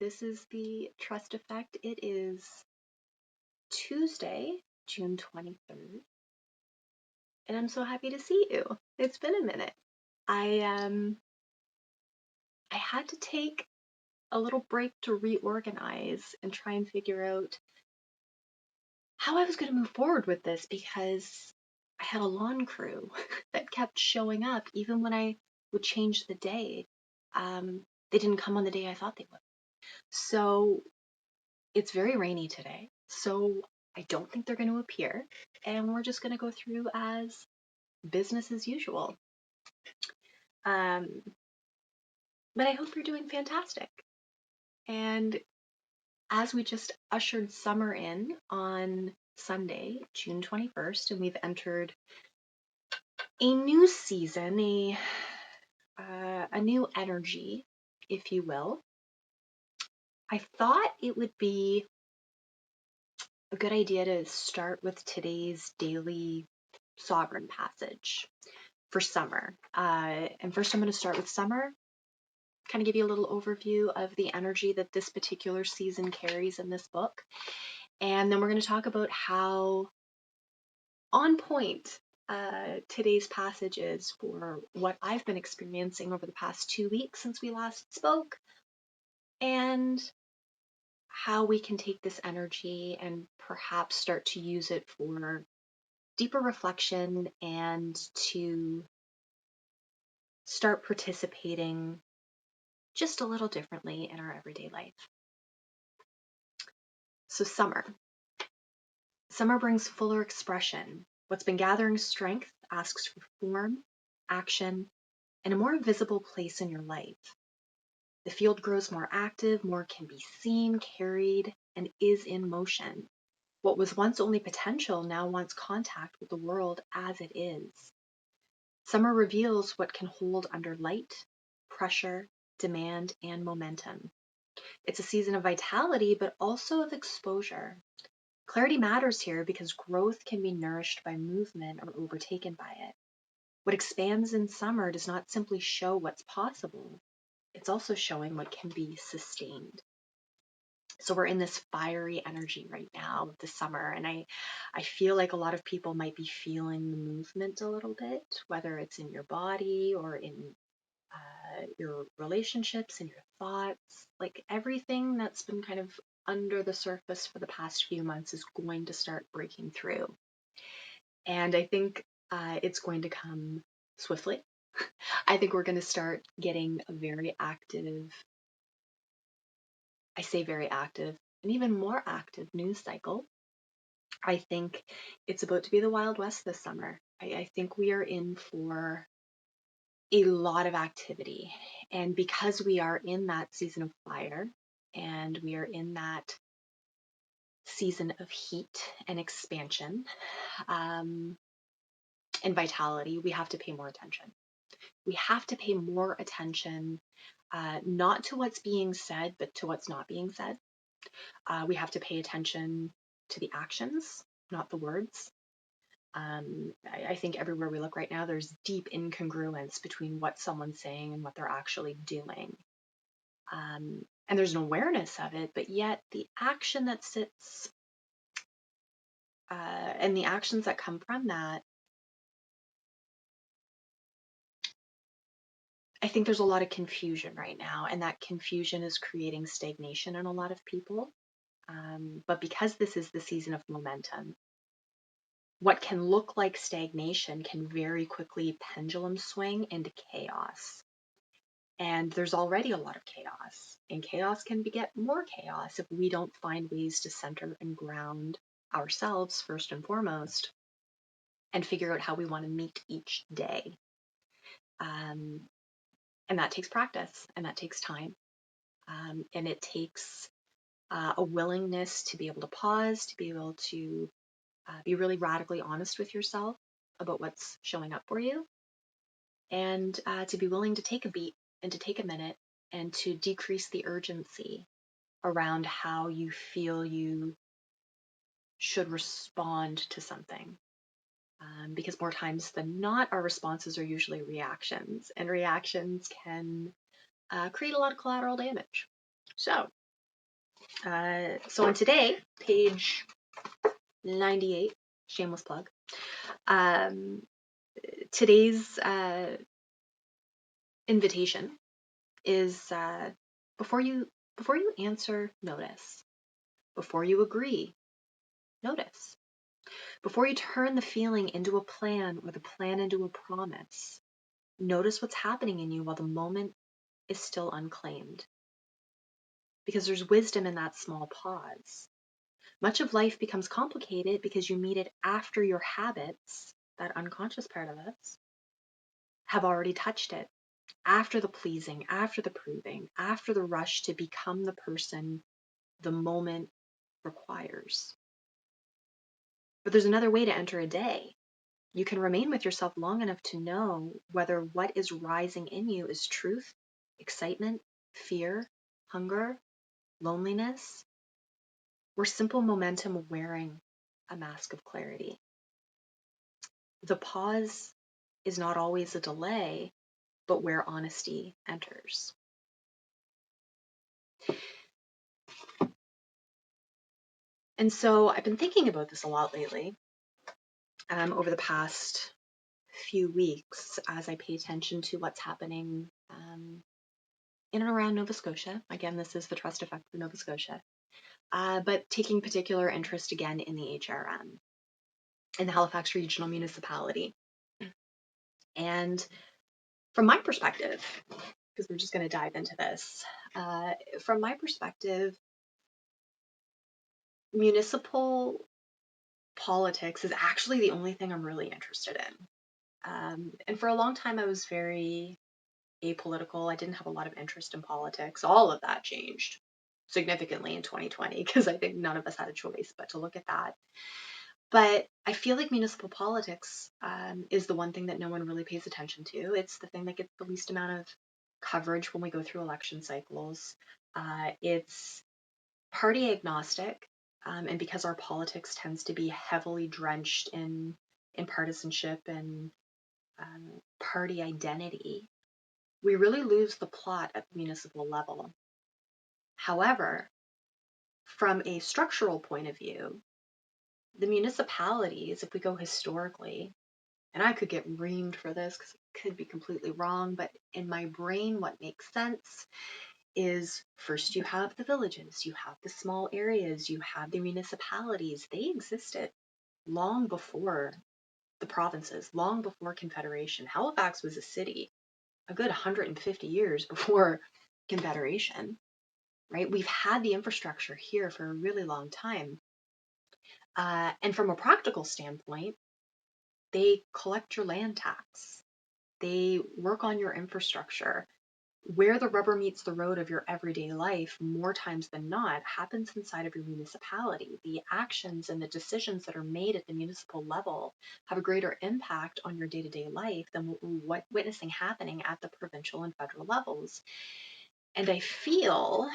This is the trust effect. It is Tuesday, June 23rd, and I'm so happy to see you. It's been a minute. I had to take a little break to reorganize and try and figure out how I was going to move forward with this because I had a lawn crew that kept showing up even when I would change the day. They didn't come on the day I thought they would. So it's very rainy today. So I don't think they're going to appear. And we're just going to go through as business as usual. Um, but I hope you're doing fantastic. And as we just ushered summer in on Sunday, June 21st, and we've entered a new season, a new energy, if you will, I thought it would be a good idea to start with today's Daily Sovran passage for summer. And first I'm going to start with summer, kind of give you a little overview of the energy that this particular season carries in this book. And then we're going to talk about how on point today's passage is for what I've been experiencing over the past 2 weeks since we last spoke, and how we can take this energy and perhaps start to use it for deeper reflection and to start participating just a little differently in our everyday life. So summer. Summer brings fuller expression. What's been gathering strength asks for form, action, and a more visible place in your life. The field grows more active, more can be seen, carried, and is in motion. What was once only potential now wants contact with the world as it is. Summer reveals what can hold under light, pressure, demand, and momentum. It's a season of vitality, but also of exposure. Clarity matters here because growth can be nourished by movement or overtaken by it. What expands in summer does not simply show what's possible, it's also showing what can be sustained. So we're in this fiery energy right now of the summer, and I feel like a lot of people might be feeling the movement a little bit, whether it's in your body or in your relationships and your thoughts. Like everything that's been kind of under the surface for the past few months is going to start breaking through. And I think it's going to come swiftly. I think we're going to start getting a very active, I say very active, an even more active news cycle. I think it's about to be the Wild West this summer. I think we are in for a lot of activity. And because we are in that season of fire and we are in that season of heat and expansion and vitality, we have to pay more attention. We have to pay more attention, not to what's being said, but to what's not being said. We have to pay attention to the actions, not the words. I think everywhere we look right now, there's deep incongruence between what someone's saying and what they're actually doing. And there's an awareness of it, but yet the action that sits and the actions that come from that, I think there's a lot of confusion right now, and that confusion is creating stagnation in a lot of people. But because this is the season of momentum, what can look like stagnation can very quickly pendulum swing into chaos. And there's already a lot of chaos, and chaos can beget more chaos if we don't find ways to center and ground ourselves first and foremost and figure out how we want to meet each day. And that takes practice, and that takes time, and it takes a willingness to be able to pause, to be able to be really radically honest with yourself about what's showing up for you, and to be willing to take a beat and to take a minute and to decrease the urgency around how you feel you should respond to something. Because more times than not, our responses are usually reactions, and reactions can create a lot of collateral damage. So So on today, page 98, shameless plug, um, today's invitation is before you answer, notice. Before you agree, notice. Before you turn the feeling into a plan or the plan into a promise, notice what's happening in you while the moment is still unclaimed. Because there's wisdom in that small pause. Much of life becomes complicated because you meet it after your habits, that unconscious part of us, have already touched it. After the pleasing, after the proving, after the rush to become the person the moment requires. But there's another way to enter a day. You can remain with yourself long enough to know whether what is rising in you is truth, excitement, fear, hunger, loneliness, or simple momentum wearing a mask of clarity. The pause is not always a delay, but where honesty enters. And so I've been thinking about this a lot lately, over the past few weeks, as I pay attention to what's happening in and around Nova Scotia. Again, this is the trust effect for Nova Scotia, but taking particular interest again in the HRM, in the Halifax Regional Municipality. And from my perspective, because we're just going to dive into this, from my perspective, municipal politics is actually the only thing I'm really interested in. And for a long time, I was very apolitical. I didn't have a lot of interest in politics. All of that changed significantly in 2020 because I think none of us had a choice but to look at that. But I feel like municipal politics is the one thing that no one really pays attention to. It's the thing that gets the least amount of coverage when we go through election cycles. It's party agnostic, and because our politics tends to be heavily drenched in partisanship and party identity, we really lose the plot at the municipal level. However, from a structural point of view, the municipalities, if we go historically, and I could get reamed for this because it could be completely wrong, but in my brain, what makes sense is first you have the villages, you have the small areas, you have the municipalities. They existed long before the provinces, long before Confederation. Halifax was a city a good 150 years before Confederation, right? We've had the infrastructure here for a really long time. And from a practical standpoint, they collect your land tax. They work on your infrastructure. Where the rubber meets the road of your everyday life, more times than not, happens inside of your municipality. The actions and the decisions that are made at the municipal level have a greater impact on your day-to-day life than what witnessing happening at the provincial and federal levels. And I feel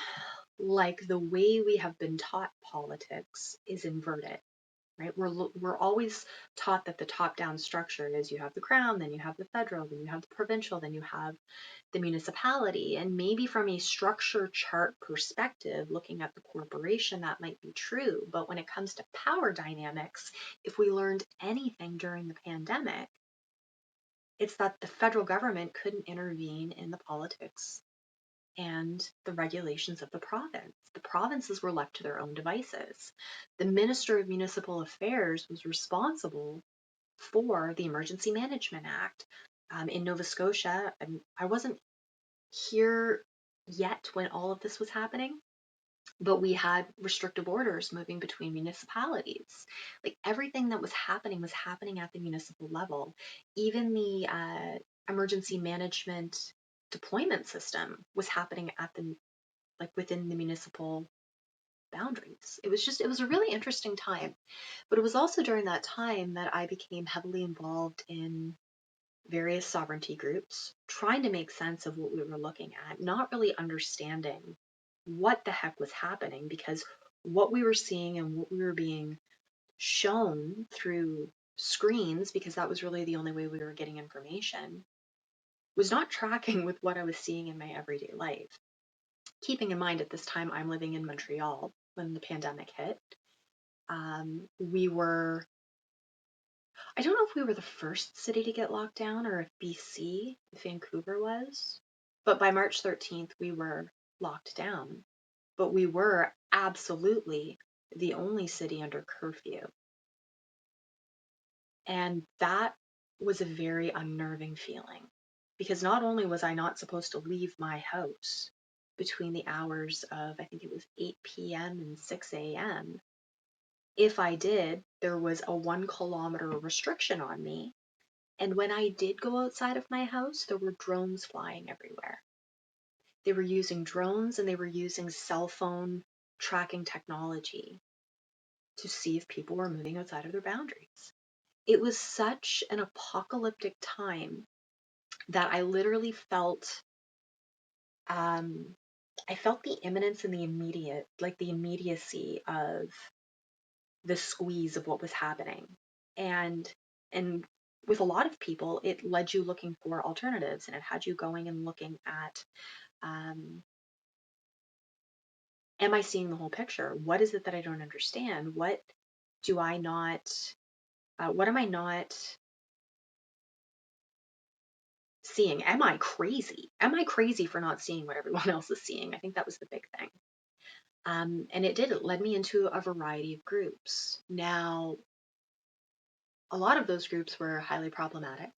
like the way we have been taught politics is inverted. Right? We're always taught that the top-down structure is you have the crown, then you have the federal, then you have the provincial, then you have the municipality. And maybe from a structure chart perspective, looking at the corporation, that might be true. But when it comes to power dynamics, if we learned anything during the pandemic, it's that the federal government couldn't intervene in the politics and the regulations of the province. The provinces were left to their own devices. The Minister of Municipal Affairs was responsible for the Emergency Management Act. In Nova Scotia, I wasn't here yet when all of this was happening, but we had restrictive orders moving between municipalities. Like everything that was happening at the municipal level. Even the emergency management deployment system was happening at the within the municipal boundaries. It was a really interesting time. But it was also during that time that I became heavily involved in various sovereignty groups, trying to make sense of what we were looking at, not really understanding what the heck was happening, because what we were seeing and what we were being shown through screens, because that was really the only way we were getting information, was not tracking with what I was seeing in my everyday life. keeping in mind at this time I'm living in Montreal when the pandemic hit. We were, I don't know if we were the first city to get locked down or if BC, if Vancouver was, but by March 13th, we were locked down. But we were absolutely the only city under curfew. And that was a very unnerving feeling because not only was I not supposed to leave my house between the hours of, I think it was 8 p.m. and 6 a.m., if I did, there was a 1 kilometer restriction on me. And when I did go outside of my house, there were drones flying everywhere. They were using drones and they were using cell phone tracking technology to see if people were moving outside of their boundaries. It was such an apocalyptic time that I literally felt, I felt the imminence and the immediate, like the immediacy of the squeeze of what was happening. And with a lot of people, it led you looking for alternatives, and it had you going and looking at, um, am I seeing the whole picture? What is it that I don't understand? What do I not, what am I not seeing? Am I crazy? Am I crazy for not seeing what everyone else is seeing? I think that was the big thing. And it led me into a variety of groups. Now, a lot of those groups were highly problematic,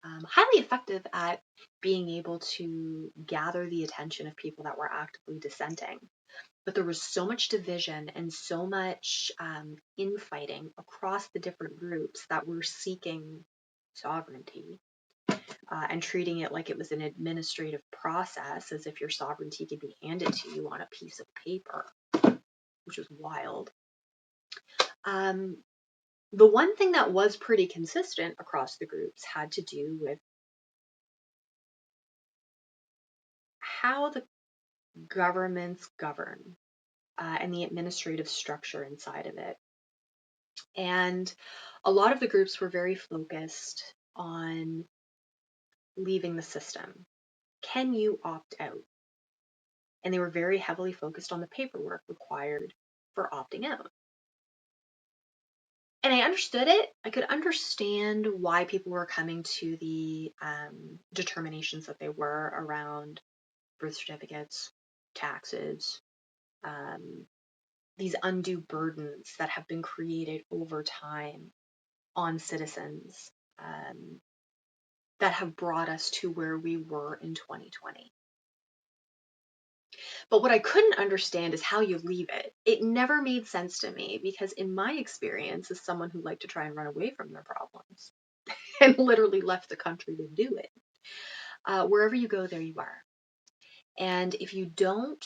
highly effective at being able to gather the attention of people that were actively dissenting. But there was so much division and so much infighting across the different groups that were seeking sovereignty, and treating it like it was an administrative process, as if your sovereignty could be handed to you on a piece of paper, which was wild. Um, the one thing that was pretty consistent across the groups had to do with how the governments govern, and the administrative structure inside of it. And a lot of the groups were very focused on leaving the system. Can you opt out? And they were very heavily focused on the paperwork required for opting out. And I understood it. I could understand why people were coming to the determinations that they were around birth certificates, taxes, um, these undue burdens that have been created over time on citizens, that have brought us to where we were in 2020. But what I couldn't understand is how you leave it. It never made sense to me because, in my experience, as someone who liked to try and run away from their problems and literally left the country to do it, wherever you go, there you are. And if you don't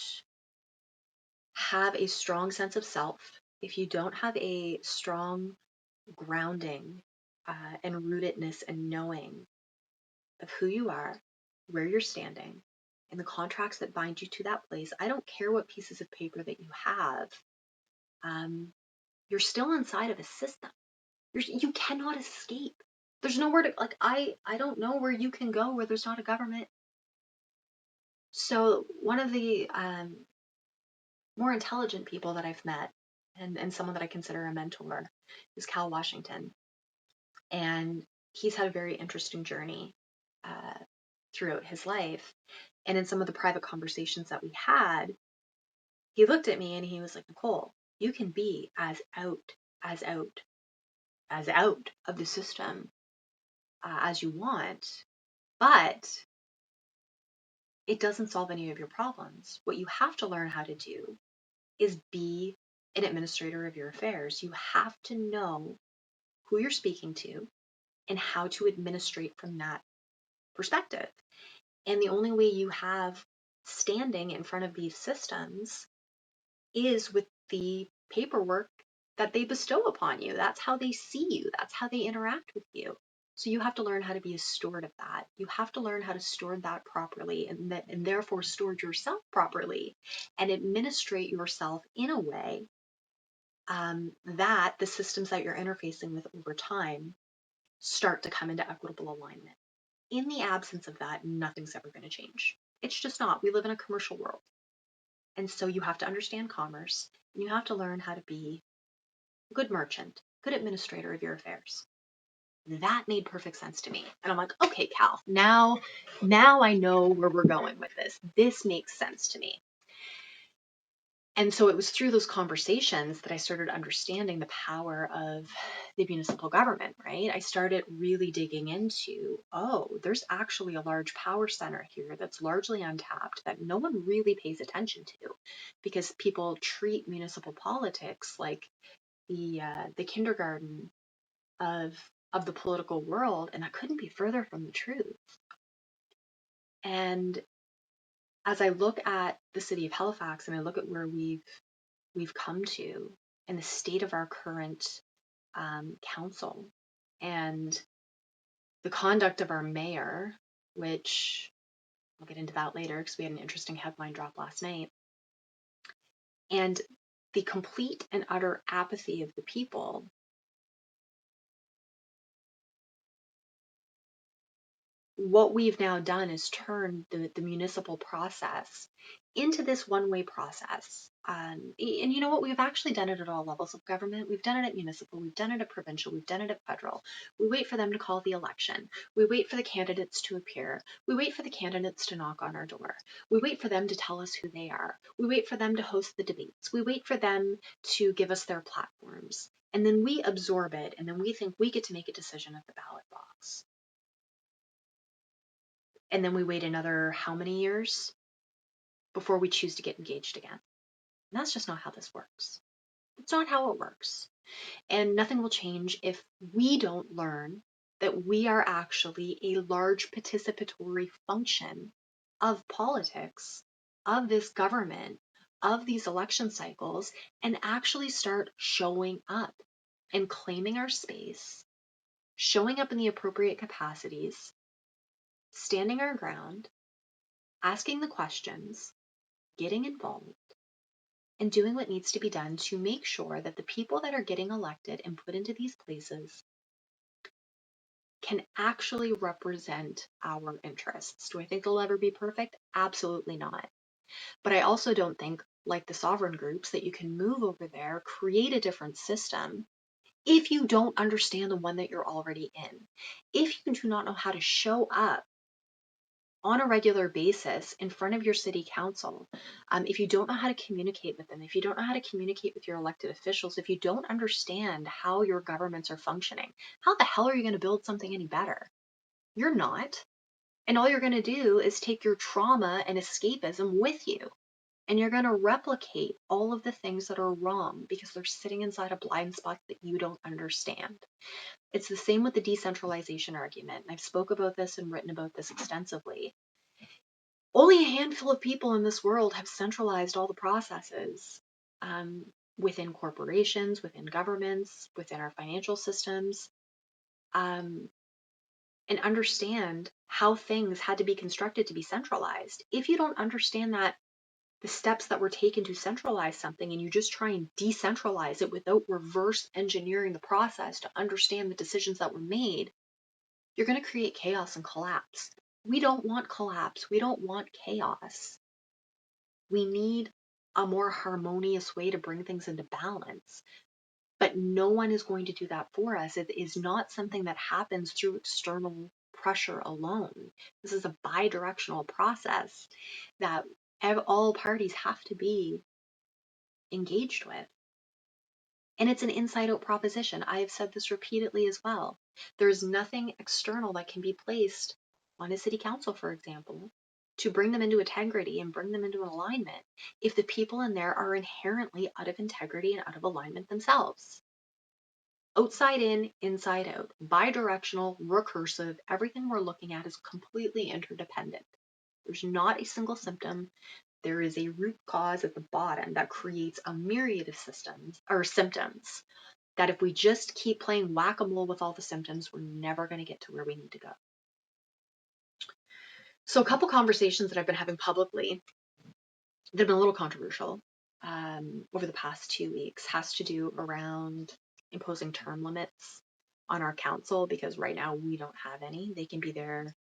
have a strong sense of self, if you don't have a strong grounding, and rootedness and knowing of who you are, where you're standing, and the contracts that bind you to that place, I don't care what pieces of paper that you have, you're still inside of a system. You cannot escape. There's nowhere to, like, I don't know where you can go where there's not a government. So one of the more intelligent people that I've met, and someone that I consider a mentor, is Cal Washington. And he's had a very interesting journey throughout his life. And in some of the private conversations that we had, he looked at me and he was like, Nicole, you can be as out, as out of the system as you want, but it doesn't solve any of your problems. What you have to learn how to do is be an administrator of your affairs. You have to know who you're speaking to and how to administrate from that perspective. And the only way you have standing in front of these systems is with the paperwork that they bestow upon you. That's how they see you. That's how they interact with you. So you have to learn how to be a steward of that. You have to learn how to steward that properly, and therefore steward yourself properly and administrate yourself in a way, that the systems that you're interfacing with over time start to come into equitable alignment. In the absence of that, nothing's ever going to change. It's just not. We live in a commercial world. And so you have to understand commerce, and you have to learn how to be a good merchant, good administrator of your affairs. That made perfect sense to me. And I'm like, okay, Cal, now I know where we're going with this. This makes sense to me. And so it was through those conversations that I started understanding the power of the municipal government, right? I started really digging into, oh, there's actually a large power center here that's largely untapped that no one really pays attention to, because people treat municipal politics like the kindergarten of the political world, and that couldn't be further from the truth. And as I look at the city of Halifax and I look at where we've come to and the state of our current council and the conduct of our mayor, which I'll get into that later because we had an interesting headline drop last night, and the complete and utter apathy of the people, what we've now done is turned the municipal process into this one-way process. And you know what? We've actually done it at all levels of government. We've done it at municipal, we've done it at provincial, we've done it at federal. We wait for them to call the election. We wait for the candidates to appear. We wait for the candidates to knock on our door. We wait for them to tell us who they are. We wait for them to host the debates. We wait for them to give us their platforms. And then we absorb it, and then we think we get to make a decision at the ballot box. And then we wait another how many years before we choose to get engaged again. And that's just not how this works. It's not how it works. And nothing will change if we don't learn that we are actually a large participatory function of politics, of this government, of these election cycles, and actually start showing up and claiming our space, showing up in the appropriate capacities, standing our ground, asking the questions, getting involved, and doing what needs to be done to make sure that the people that are getting elected and put into these places can actually represent our interests. Do I think they'll ever be perfect? Absolutely not. But I also don't think, like the sovereign groups, that you can move over there, create a different system if you don't understand the one that you're already in. If you do not know how to show up on a regular basis in front of your city council, if you don't know how to communicate with them, if you don't know how to communicate with your elected officials, if you don't understand how your governments are functioning, how the hell are you going to build something any better? You're not. And all you're going to do is take your trauma and escapism with you. And you're going to replicate all of the things that are wrong because they're sitting inside a blind spot that you don't understand. It's the same with the decentralization argument. I've spoke about this and written about this extensively. Only a handful of people in this world have centralized all the processes within corporations, within governments, within our financial systems, and understand how things had to be constructed to be centralized. If you don't understand that the steps that were taken to centralize something and you just try and decentralize it without reverse engineering the process to understand the decisions that were made, you're going to create chaos and collapse. We don't want collapse. We don't want chaos. We need a more harmonious way to bring things into balance. But no one is going to do that for us. It is not something that happens through external pressure alone. This is a bi-directional process that all parties have to be engaged with. And it's an inside-out proposition. I have said this repeatedly as well. There's nothing external that can be placed on a city council, for example, to bring them into integrity and bring them into an alignment if the people in there are inherently out of integrity and out of alignment themselves. Outside in, inside out, bi-directional, recursive, everything we're looking at is completely interdependent. There's not a single symptom. There is a root cause at the bottom that creates a myriad of systems or symptoms that if we just keep playing whack-a-mole with all the symptoms, we're never going to get to where we need to go. So a couple conversations that I've been having publicly that have been a little controversial over the past 2 weeks has to do around imposing term limits on our council, because right now we don't have any. They can be there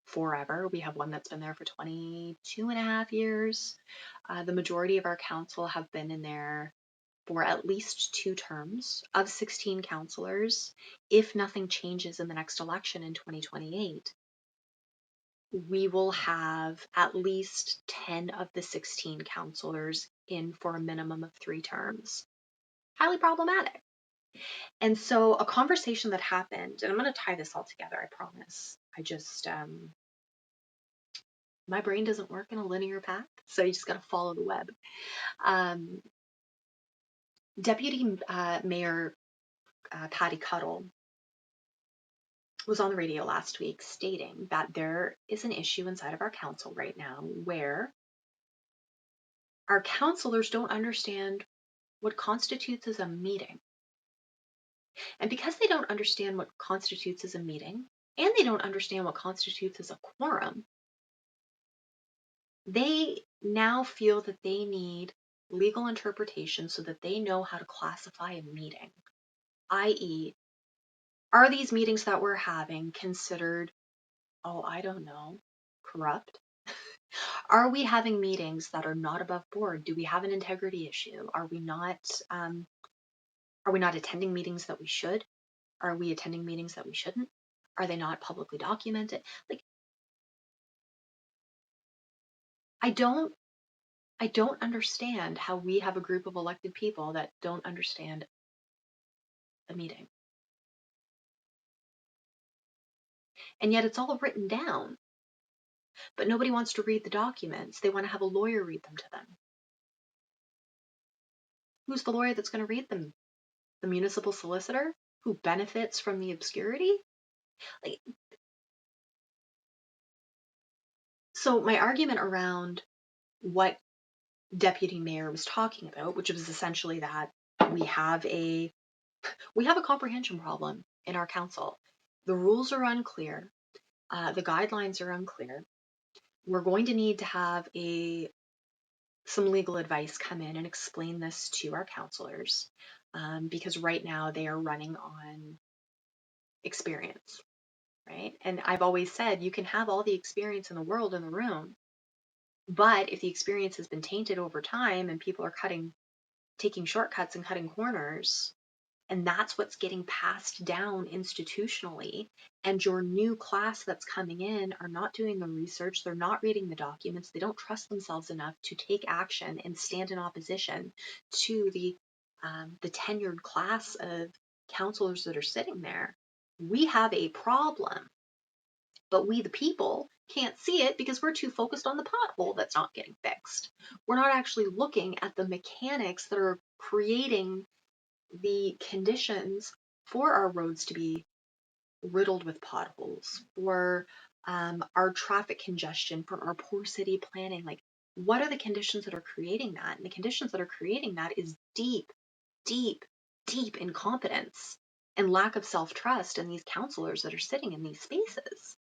forever. We have one that's been there for 22 and a half years. The majority of our council have been in there for at least 2 terms. Of 16 councillors, if nothing changes in the next election in 2028, we will have at least 10 of the 16 councillors in for a minimum of 3 terms. Highly problematic. And so a conversation that happened, and I'm going to tie this all together, I promise. I just, my brain doesn't work in a linear path, so you just got to follow the web. Deputy Mayor Patty Cuddle was on the radio last week stating that there is an issue inside of our council right now where our councillors don't understand what constitutes as a meeting. And because they don't understand what constitutes as a meeting, and they don't understand what constitutes as a quorum, they now feel that they need legal interpretation so that they know how to classify a meeting, i.e., are these meetings that we're having considered, I don't know, corrupt? Are we having meetings that are not above board? Do we have an integrity issue? Are we not attending meetings that we should? Are we attending meetings that we shouldn't? Are they not publicly documented? Like, I don't understand how we have a group of elected people that don't understand a meeting. And yet it's all written down, but nobody wants to read the documents. They want to have a lawyer read them to them. Who's the lawyer that's going to read them? The municipal solicitor who benefits from the obscurity? Like, so my argument around what Deputy Mayor was talking about, which was essentially that we have a comprehension problem in our council. The rules are unclear. The guidelines are unclear. We're going to need to have some legal advice come in and explain this to our councillors, because right now they are running on experience, right? And I've always said you can have all the experience in the world in the room, but if the experience has been tainted over time and people are taking shortcuts and cutting corners, and that's what's getting passed down institutionally, and your new class that's coming in are not doing the research, they're not reading the documents, they don't trust themselves enough to take action and stand in opposition to the tenured class of counselors that are sitting there. We have a problem, but we the people can't see it because we're too focused on the pothole that's not getting fixed. We're not actually looking at the mechanics that are creating the conditions for our roads to be riddled with potholes, for our traffic congestion, for our poor city planning. Like, what are the conditions that are creating that? And the conditions that are creating that is deep, deep, deep incompetence and lack of self-trust in these counselors that are sitting in these spaces.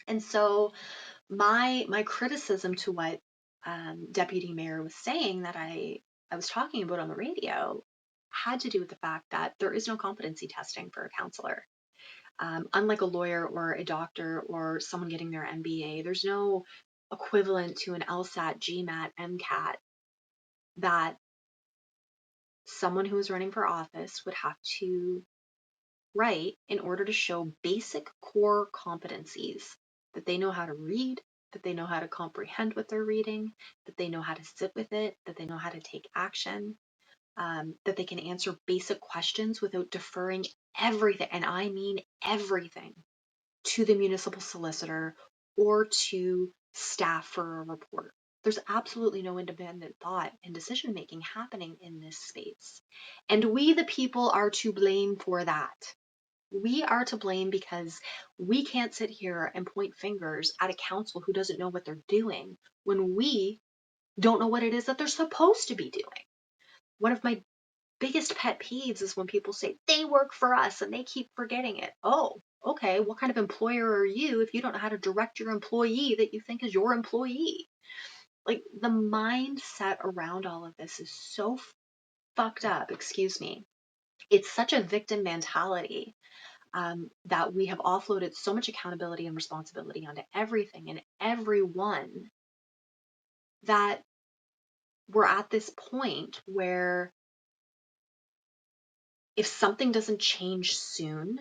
And so my criticism to what Deputy Mayor was saying that I was talking about on the radio had to do with the fact that there is no competency testing for a counselor. Unlike a lawyer or a doctor or someone getting their MBA, there's no equivalent to an LSAT, GMAT, MCAT that someone who is running for office would have to write in order to show basic core competencies, that they know how to read, that they know how to comprehend what they're reading, that they know how to sit with it, that they know how to take action, that they can answer basic questions without deferring everything, and I mean everything, to the municipal solicitor or to staff for a report. There's absolutely no independent thought and decision making happening in this space. And we, the people, are to blame for that. We are to blame because we can't sit here and point fingers at a council who doesn't know what they're doing when we don't know what it is that they're supposed to be doing. One of my biggest pet peeves is when people say they work for us and they keep forgetting it. Oh, okay. What kind of employer are you if you don't know how to direct your employee that you think is your employee? Like, the mindset around all of this is so fucked up. Excuse me. It's such a victim mentality. that we have offloaded so much accountability and responsibility onto everything and everyone that we're at this point where if something doesn't change soon,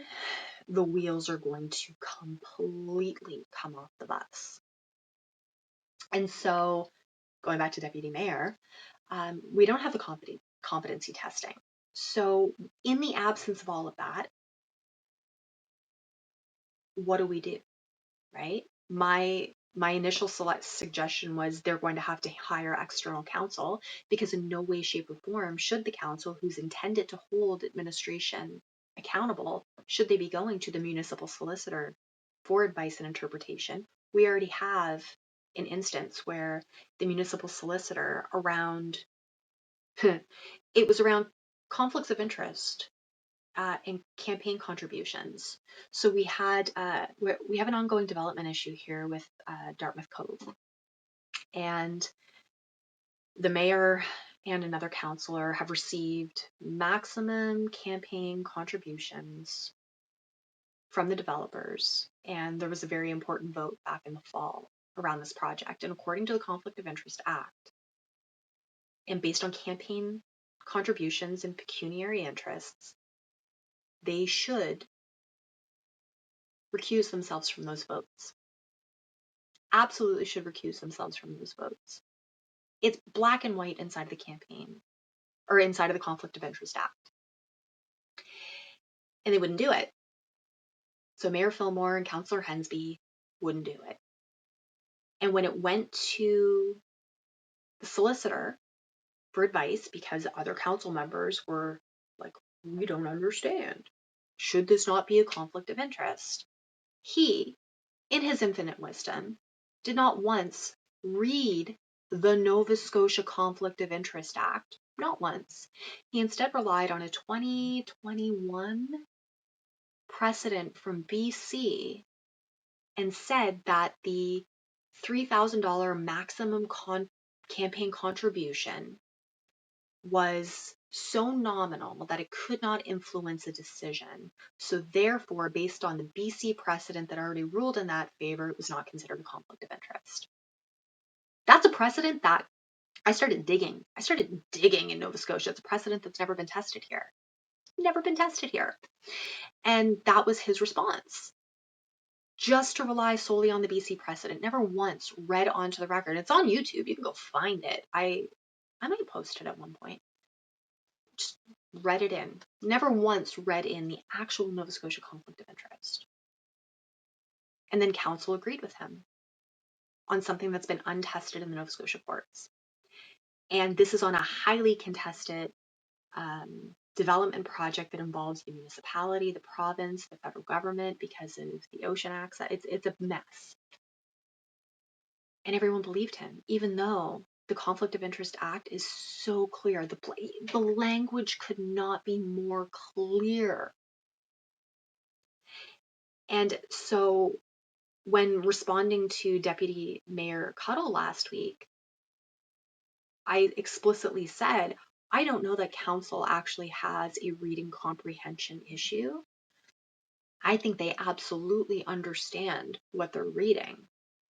the wheels are going to completely come off the bus. And so, going back to deputy mayor, we don't have the competency testing. So, in the absence of all of that, what do? Right? My initial suggestion was they're going to have to hire external counsel, because in no way, shape, or form should the council, who's intended to hold administration accountable, should they be going to the municipal solicitor for advice and interpretation. We already have an instance where the municipal solicitor around it was around conflicts of interest and campaign contributions. So we have an ongoing development issue here with Dartmouth Cove, and the mayor and another councillor have received maximum campaign contributions from the developers, and there was a very important vote back in the fall around this project. And according to the Conflict of Interest Act, and based on campaign contributions and pecuniary interests, they should recuse themselves from those votes. Absolutely should recuse themselves from those votes. It's black and white inside the campaign, or inside of the Conflict of Interest Act. And they wouldn't do it. So Mayor Fillmore and Councillor Hensby wouldn't do it. And when it went to the solicitor for advice, because other council members were like, we don't understand. Should this not be a conflict of interest? He, in his infinite wisdom, did not once read the Nova Scotia Conflict of Interest Act, not once. He instead relied on a 2021 precedent from BC and said that the $3,000 maximum campaign contribution was so nominal that it could not influence a decision. So therefore, based on the BC precedent that already ruled in that favor, it was not considered a conflict of interest. That's a precedent that I started digging. In Nova Scotia. It's a precedent that's never been tested here. Never been tested here. And that was his response. Just to rely solely on the BC precedent, never once read onto the record. It's on YouTube. You can go find it. I might post it at one point. Just read it in. Never once read in the actual Nova Scotia conflict of interest. And then council agreed with him on something that's been untested in the Nova Scotia courts. And this is on a highly contested development project that involves the municipality, the province, the federal government, because of the ocean access. It's a mess. And everyone believed him, even though the Conflict of Interest Act is so clear. The language could not be more clear. And so when responding to Deputy Mayor Cuddle last week, I explicitly said, I don't know that council actually has a reading comprehension issue. I think they absolutely understand what they're reading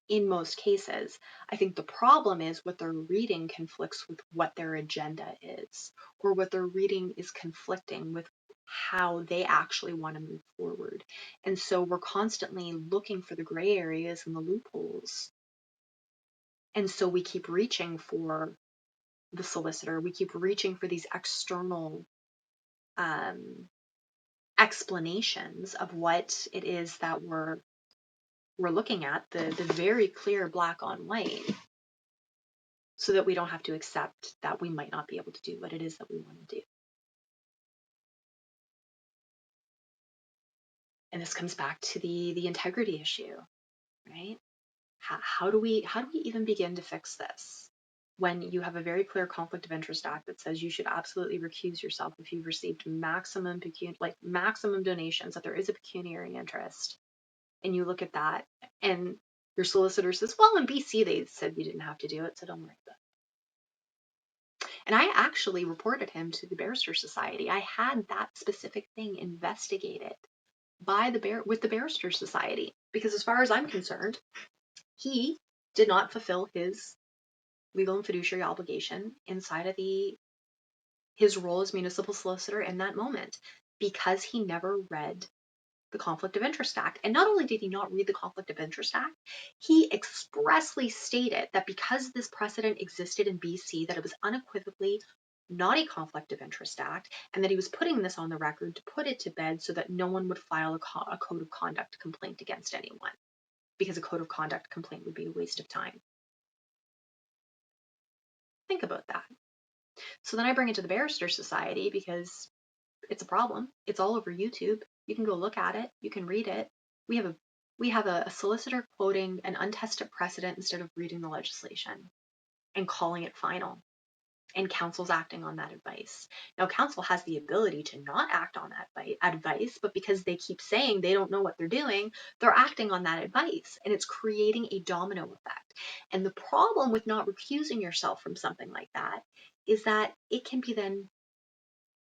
in most cases. I think the problem is what they're reading conflicts with what their agenda is, or what they're reading is conflicting with how they actually want to move forward. And so we're constantly looking for the gray areas and the loopholes. And so we keep reaching for the solicitor. We keep reaching for these external explanations of what it is that we're looking at, the very clear black on white, so that we don't have to accept that we might not be able to do what it is that we want to do. And this comes back to the integrity issue, right? How do we even begin to fix this when you have a very clear conflict of interest act that says you should absolutely recuse yourself if you've received maximum donations, that there is a pecuniary interest, and you look at that and your solicitor says, well, in BC they said you didn't have to do it, so don't worry about it. And I actually reported him to the Barrister Society. I had that specific thing investigated with the Barrister Society, because as far as I'm concerned, he did not fulfill his legal and fiduciary obligation inside of his role as municipal solicitor in that moment, because he never read the Conflict of Interest Act. And not only did he not read the Conflict of Interest Act, he expressly stated that because this precedent existed in BC, that it was unequivocally not a Conflict of Interest Act, and that he was putting this on the record to put it to bed so that no one would file a code of conduct complaint against anyone, because a code of conduct complaint would be a waste of time. Think about that. So then I bring it to the Barrister Society because it's a problem. It's all over YouTube. You can go look at it. You can read it. We have a solicitor quoting an untested precedent instead of reading the legislation and calling it final. And council's acting on that advice. Now, council has the ability to not act on that advice, but because they keep saying they don't know what they're doing, they're acting on that advice, and it's creating a domino effect. And the problem with not recusing yourself from something like that is that it can be then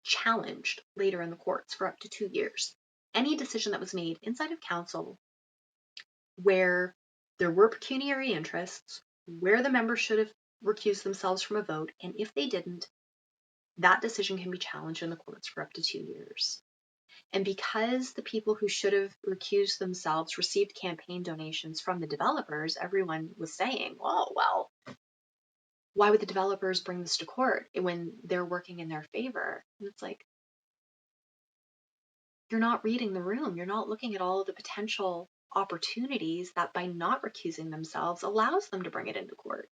challenged later in the courts for up to 2 years. Any decision that was made inside of council where there were pecuniary interests, where the members should have recused themselves from a vote, and if they didn't, that decision can be challenged in the courts for up to 2 years. And because the people who should have recused themselves received campaign donations from the developers, everyone was saying, oh, well, why would the developers bring this to court when they're working in their favor? And it's like, you're not reading the room. You're not looking at all of the potential opportunities that by not recusing themselves allows them to bring it into court.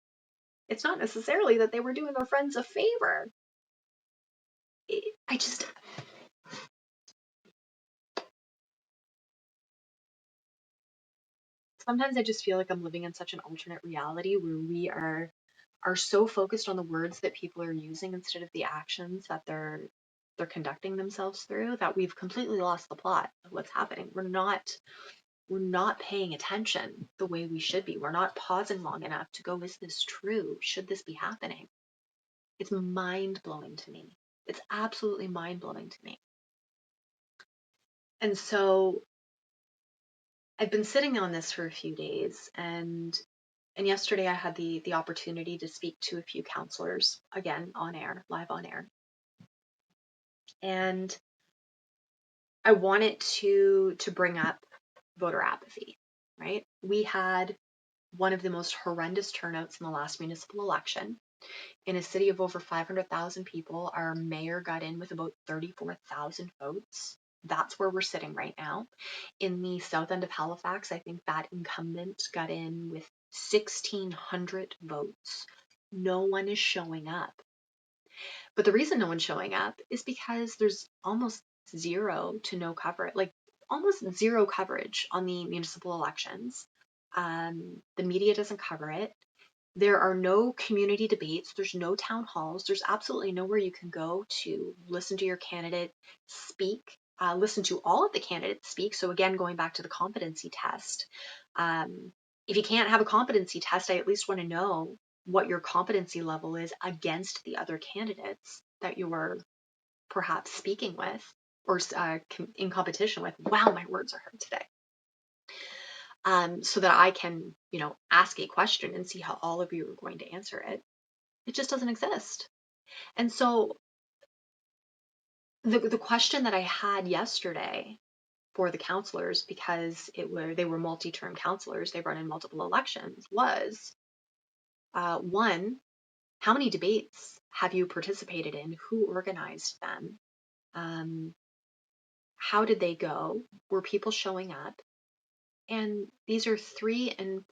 It's not necessarily that they were doing their friends a favor. Sometimes I just feel like I'm living in such an alternate reality where we are so focused on the words that people are using instead of the actions that they're conducting themselves through, that we've completely lost the plot of what's happening. We're not paying attention the way we should be. We're not pausing long enough to go, is this true? Should this be happening? It's mind-blowing to me. It's absolutely mind-blowing to me. And so I've been sitting on this for a few days, and yesterday I had the opportunity to speak to a few counselors, again, on air, live on air. And I wanted to bring up voter apathy, right? We had one of the most horrendous turnouts in the last municipal election. In a city of over 500,000 people, our mayor got in with about 34,000 votes. That's where we're sitting right now. In the south end of Halifax, I think that incumbent got in with 1,600 votes. No one is showing up. But the reason no one's showing up is because there's almost zero to no coverage, like almost zero coverage on the municipal elections. The media doesn't cover it. There are no community debates. There's no town halls. There's absolutely nowhere you can go to listen to your candidate speak, listen to all of the candidates speak. So again, going back to the competency test, if you can't have a competency test, I at least want to know what your competency level is against the other candidates that you're perhaps speaking with or in competition with. Wow, my words are hard today. So that I can, ask a question and see how all of you are going to answer it. It just doesn't exist. And so the question that I had yesterday for the counselors, because they were multi-term counselors, they run in multiple elections, was one, how many debates have you participated in? Who organized them? How did they go? Were people showing up? And these are 3- and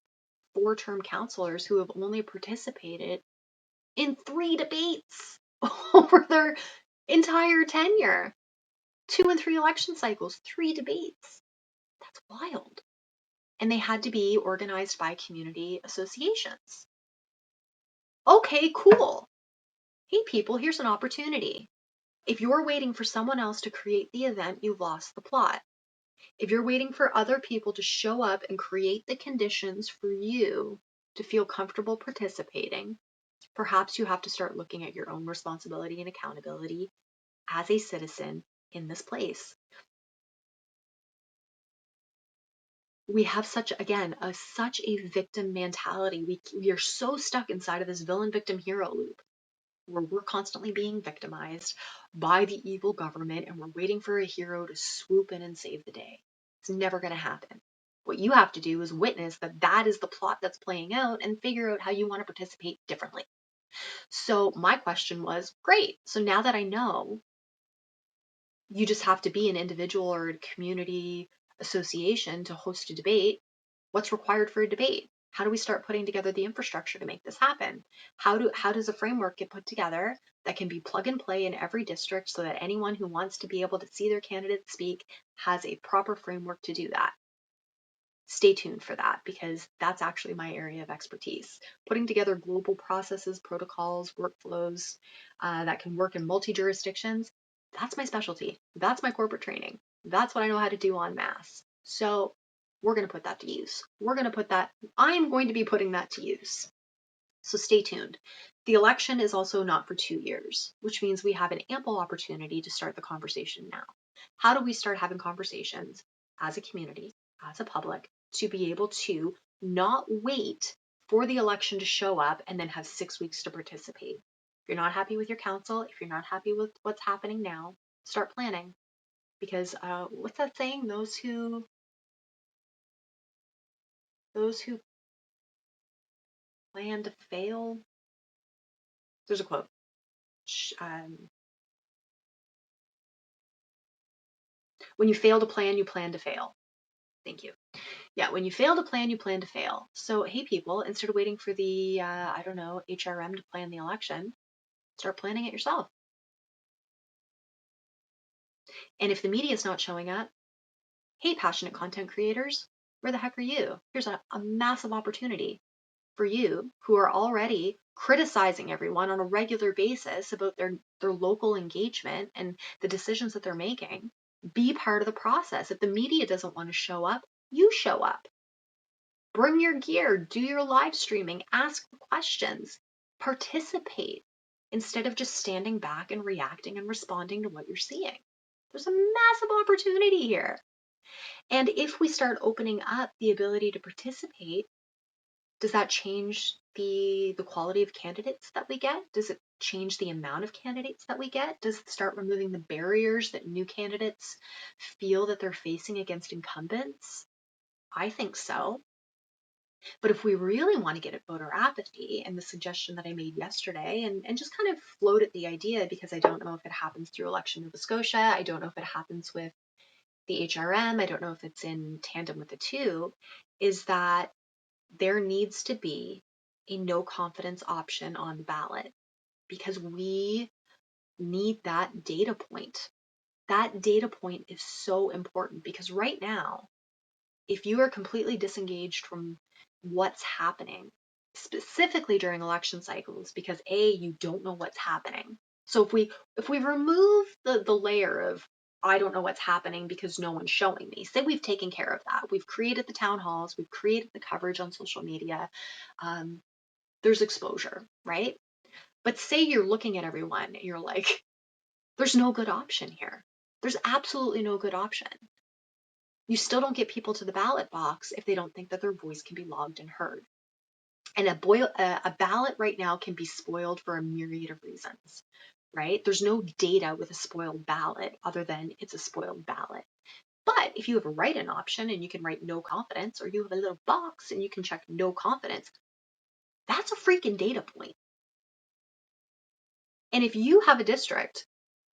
4-term counselors who have only participated in 3 debates over their entire tenure. 2 and 3 election cycles, 3 debates. That's wild. And they had to be organized by community associations. Okay, cool. Hey people, here's an opportunity. If you're waiting for someone else to create the event, you've lost the plot. If you're waiting for other people to show up and create the conditions for you to feel comfortable participating, perhaps you have to start looking at your own responsibility and accountability as a citizen in this place. we have such a victim mentality. We are so stuck inside of this villain victim hero loop where we're constantly being victimized by the evil government and we're waiting for a hero to swoop in and save the day. It's never going to happen. What you have to do is witness that that is the plot that's playing out and figure out how you want to participate differently. So my question was, great. So now that I know you just have to be an individual or a community association to host a debate, what's required for a debate? How do we start putting together the infrastructure to make this happen? How does a framework get put together that can be plug and play in every district so that anyone who wants to be able to see their candidate speak has a proper framework to do that? Stay tuned for that because that's actually my area of expertise. Putting together global processes, protocols, workflows that can work in multi-jurisdictions, that's my specialty. That's my corporate training. That's what I know how to do en masse. So we're going to put that to use. I'm going to be putting that to use. So stay tuned. The election is also not for 2 years, which means we have an ample opportunity to start the conversation now. How do we start having conversations as a community, as a public, to be able to not wait for the election to show up and then have 6 weeks to participate? If you're not happy with your council, if you're not happy with what's happening now, start planning. Because what's that saying? Those who plan to fail. There's a quote. When you fail to plan, you plan to fail. Thank you. Yeah, when you fail to plan, you plan to fail. So, hey, people, instead of waiting for the, I don't know, HRM to plan the election, start planning it yourself. And if the media is not showing up, hey, passionate content creators, where the heck are you? Here's a massive opportunity for you who are already criticizing everyone on a regular basis about their local engagement and the decisions that they're making. Be part of the process. If the media doesn't want to show up, you show up. Bring your gear, do your live streaming, ask questions, participate instead of just standing back and reacting and responding to what you're seeing. There's a massive opportunity here. And if we start opening up the ability to participate, does that change the quality of candidates that we get? Does it change the amount of candidates that we get? Does it start removing the barriers that new candidates feel that they're facing against incumbents? I think so. But if we really want to get at voter apathy, and the suggestion that I made yesterday, and just kind of floated the idea because I don't know if it happens through election Nova Scotia, I don't know if it happens with the HRM, I don't know if it's in tandem with the two, is that there needs to be a no confidence option on the ballot because we need that data point. That data point is so important because right now, if you are completely disengaged from what's happening, specifically during election cycles, because you don't know what's happening. So if we remove the layer of I don't know what's happening because no one's showing me, say we've taken care of that. We've created the town halls, we've created the coverage on social media. There's exposure, right? But say you're looking at everyone and you're like, there's no good option here. There's absolutely no good option. You still don't get people to the ballot box if they don't think that their voice can be logged and heard. And a ballot right now can be spoiled for a myriad of reasons, right? There's no data with a spoiled ballot other than it's a spoiled ballot. But if you have a write-in option and you can write no confidence, or you have a little box and you can check no confidence, that's a freaking data point. And if you have a district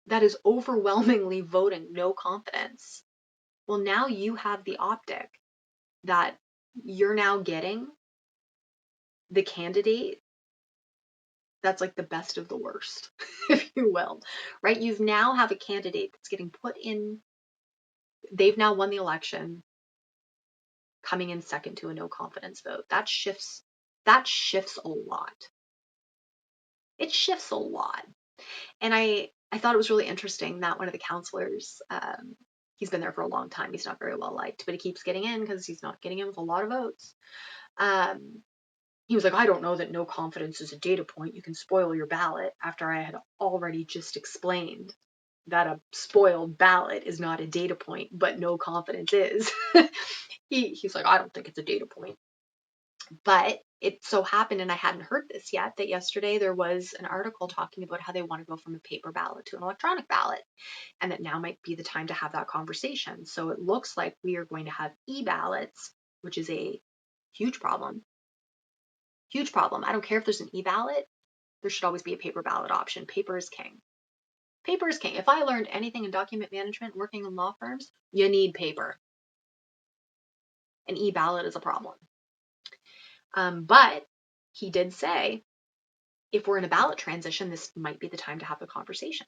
that is overwhelmingly voting no confidence, well, now you have the optic that you're now getting the candidate that's like the best of the worst, if you will, right? You've now have a candidate that's getting put in, they've now won the election, coming in second to a no confidence vote. That shifts a lot. It shifts a lot. And I thought it was really interesting that one of the counselors, he's been there for a long time. He's not very well liked, but he keeps getting in because he's not getting in with a lot of votes. He was like, I don't know that no confidence is a data point. You can spoil your ballot, after I had already just explained that a spoiled ballot is not a data point, but no confidence is. He's like, I don't think it's a data point. But it so happened, and I hadn't heard this yet, that yesterday there was an article talking about how they want to go from a paper ballot to an electronic ballot, and that now might be the time to have that conversation. So it looks like we are going to have e-ballots, which is a huge problem. Huge problem. I don't care if there's an e-ballot, there should always be a paper ballot option. Paper is king. Paper is king. If I learned anything in document management working in law firms, you need paper. An e-ballot is a problem. But he did say, if we're in a ballot transition, this might be the time to have the conversation.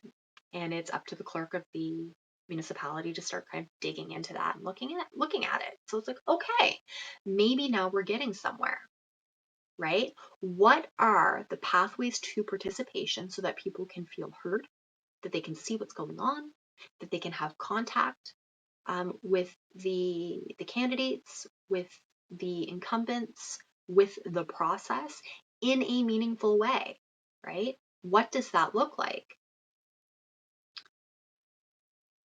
And it's up to the clerk of the municipality to start kind of digging into that and looking at it. So it's like, okay, maybe now we're getting somewhere, right? What are the pathways to participation so that people can feel heard, that they can see what's going on, that they can have contact with the candidates, with the incumbents, with the process in a meaningful way, right? What does that look like?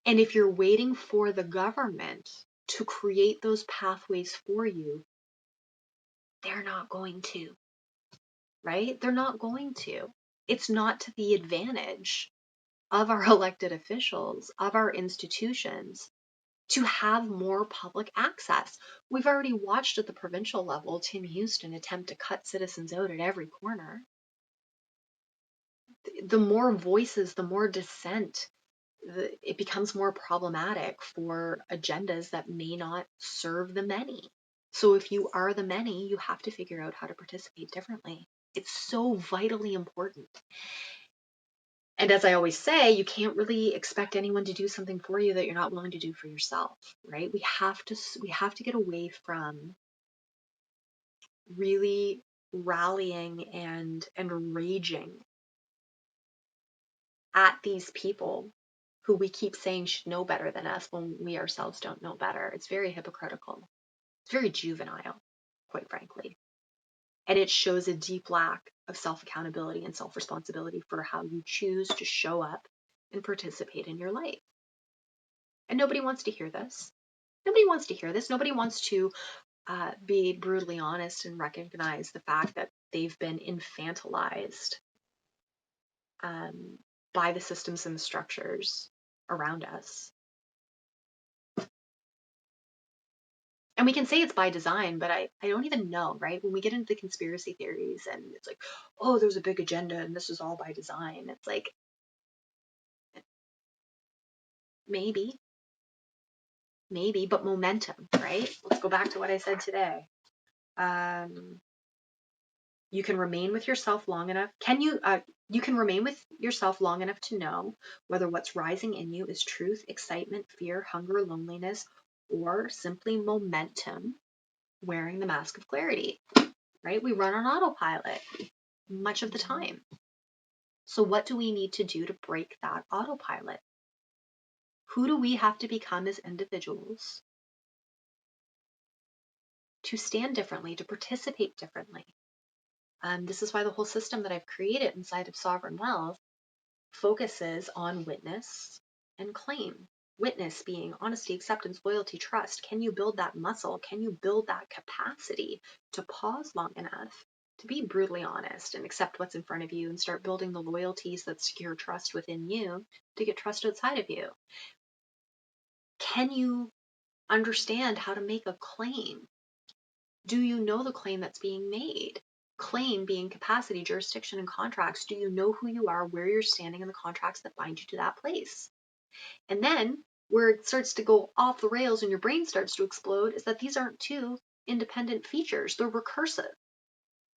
And if you're waiting for the government to create those pathways for you, they're not going to, right? They're not going to. It's not to the advantage of our elected officials, of our institutions, to have more public access. We've already watched at the provincial level Tim Houston attempt to cut citizens out at every corner. The more voices, the more dissent, it becomes more problematic for agendas that may not serve the many. So if you are the many, you have to figure out how to participate differently. It's so vitally important. And as I always say, you can't really expect anyone to do something for you that you're not willing to do for yourself, right? We have to get away from really rallying and raging at these people who we keep saying should know better than us when we ourselves don't know better. It's very hypocritical. It's very juvenile, quite frankly. And it shows a deep lack of self-accountability and self-responsibility for how you choose to show up and participate in your life. And nobody wants to hear this. Nobody wants to hear this. Nobody wants to be brutally honest and recognize the fact that they've been infantilized by the systems and the structures around us. And we can say it's by design, but I don't even know, right? When we get into the conspiracy theories and it's like, oh, there's a big agenda and this is all by design. It's like, maybe, but momentum, right? Let's go back to what I said today. You can remain with yourself long enough. You can remain with yourself long enough to know whether what's rising in you is truth, excitement, fear, hunger, loneliness, or simply momentum wearing the mask of clarity, right? We run on autopilot much of the time. So what do we need to do to break that autopilot? Who do we have to become as individuals to stand differently, to participate differently? This is why the whole system that I've created inside of Sovran Wellth focuses on witness and claim. Witness being honesty, acceptance, loyalty, trust. Can you build that muscle? Can you build that capacity to pause long enough to be brutally honest and accept what's in front of you and start building the loyalties that secure trust within you to get trust outside of you? Can you understand how to make a claim? Do you know the claim that's being made? Claim being capacity, jurisdiction, and contracts. Do you know who you are, where you're standing in the contracts that bind you to that place? And then where it starts to go off the rails and your brain starts to explode is that these aren't two independent features. They're recursive.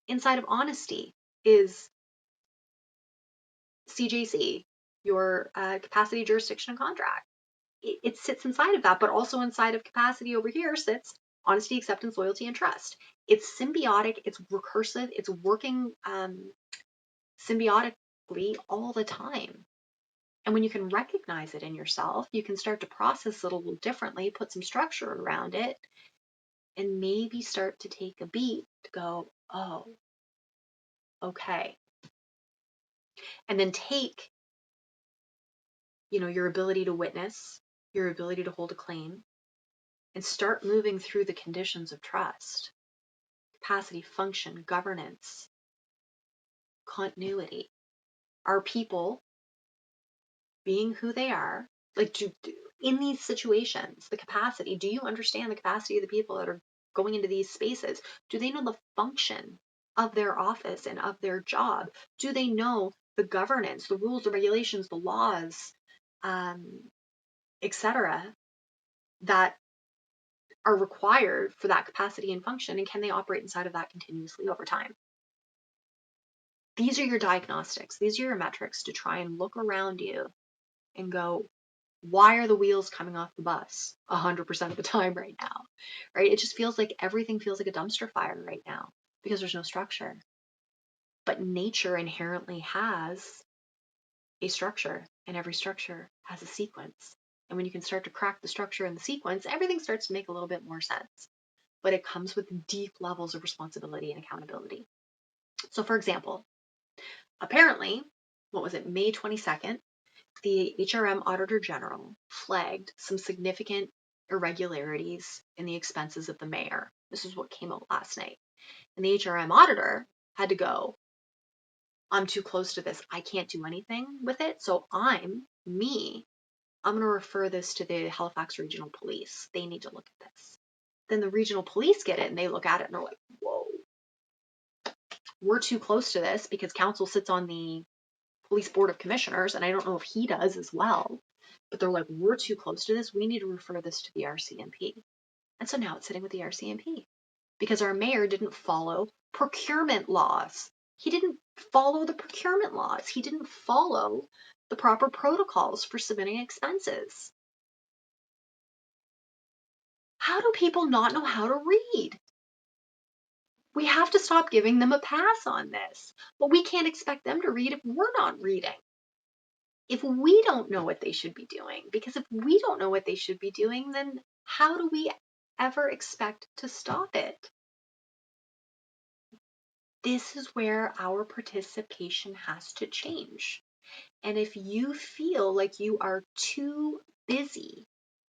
Inside of honesty is CJC, your capacity, jurisdiction, and contract. It sits inside of that, but also inside of capacity over here sits honesty, acceptance, loyalty, and trust. It's symbiotic, it's recursive, it's working symbiotically all the time. And when you can recognize it in yourself, you can start to process it a little differently, put some structure around it, and maybe start to take a beat to go, oh, okay. And then take your ability to witness, your ability to hold a claim, and start moving through the conditions of trust, capacity, function, governance, continuity. Are people being who they are? Like, in these situations, the capacity, do you understand the capacity of the people that are going into these spaces? Do they know the function of their office and of their job? Do they know the governance, the rules, the regulations, the laws, etc., that are required for that capacity and function? And can they operate inside of that continuously over time? These are your diagnostics. These are your metrics to try and look around you and go, why are the wheels coming off the bus 100% of the time right now? Right? It just feels like everything feels like a dumpster fire right now because there's no structure. But nature inherently has a structure, and every structure has a sequence. And when you can start to crack the structure and the sequence, everything starts to make a little bit more sense. But it comes with deep levels of responsibility and accountability. So, for example, apparently, what was it, May 22nd, the HRM Auditor General flagged some significant irregularities in the expenses of the mayor. This is what came out last night. And the HRM auditor had to go, I'm too close to this. I can't do anything with it. So I'm going to refer this to the Halifax Regional Police. They need to look at this. Then the regional police get it and they look at it and they're like, whoa, we're too close to this, because council sits on the police board of commissioners, and I don't know if he does as well, but they're like, we're too close to this. We need to refer this to the RCMP. And so now it's sitting with the RCMP because our mayor didn't follow procurement laws. He didn't follow the procurement laws. He didn't follow the proper protocols for submitting expenses. How do people not know how to read? We have to stop giving them a pass on this. But we can't expect them to read if we're not reading. If we don't know what they should be doing, because if we don't know what they should be doing, then how do we ever expect to stop it? This is where our participation has to change. And if you feel like you are too busy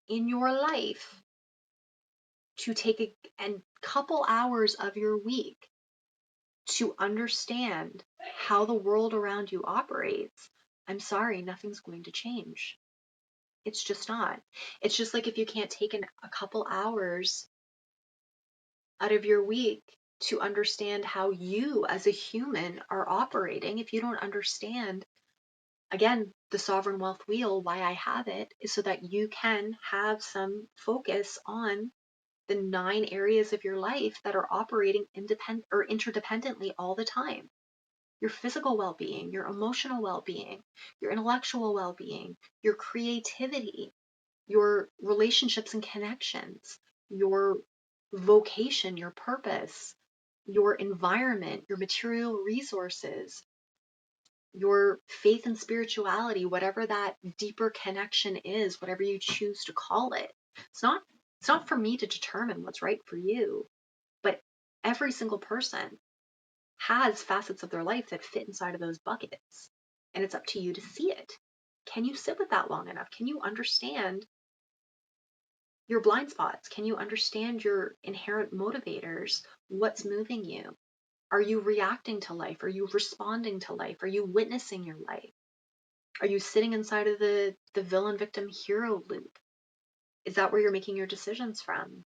in your life to take a couple hours of your week to understand how the world around you operates, I'm sorry, nothing's going to change. It's just not. It's just like if you can't take a couple hours out of your week to understand how you as a human are operating, if you don't understand, again, the Sovran Wellth Wheel, why I have it is so that you can have some focus on the 9 areas of your life that are operating independent or interdependently all the time. Your physical well-being, your emotional well-being, your intellectual well-being, your creativity, your relationships and connections, your vocation, your purpose, your environment, your material resources, your faith and spirituality, whatever that deeper connection is, whatever you choose to call it. It's not for me to determine what's right for you, but every single person has facets of their life that fit inside of those buckets, and it's up to you to see it. Can you sit with that long enough? Can you understand your blind spots? Can you understand your inherent motivators? What's moving you? Are you reacting to life? Are you responding to life? Are you witnessing your life? Are you sitting inside of the villain victim hero loop? Is that where you're making your decisions from?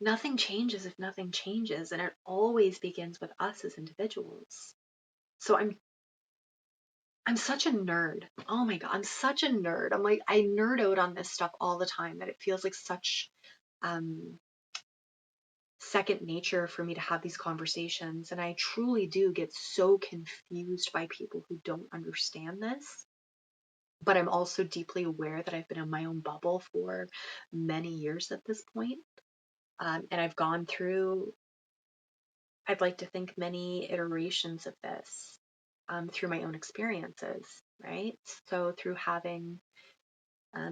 Nothing changes if nothing changes, and it always begins with us as individuals. So I'm such a nerd. Oh my God, I'm such a nerd. I'm like, I nerd out on this stuff all the time that it feels like such second nature for me to have these conversations. And I truly do get so confused by people who don't understand this. But I'm also deeply aware that I've been in my own bubble for many years at this point. And I've gone through, I'd like to think, many iterations of this through my own experiences, right? So through having,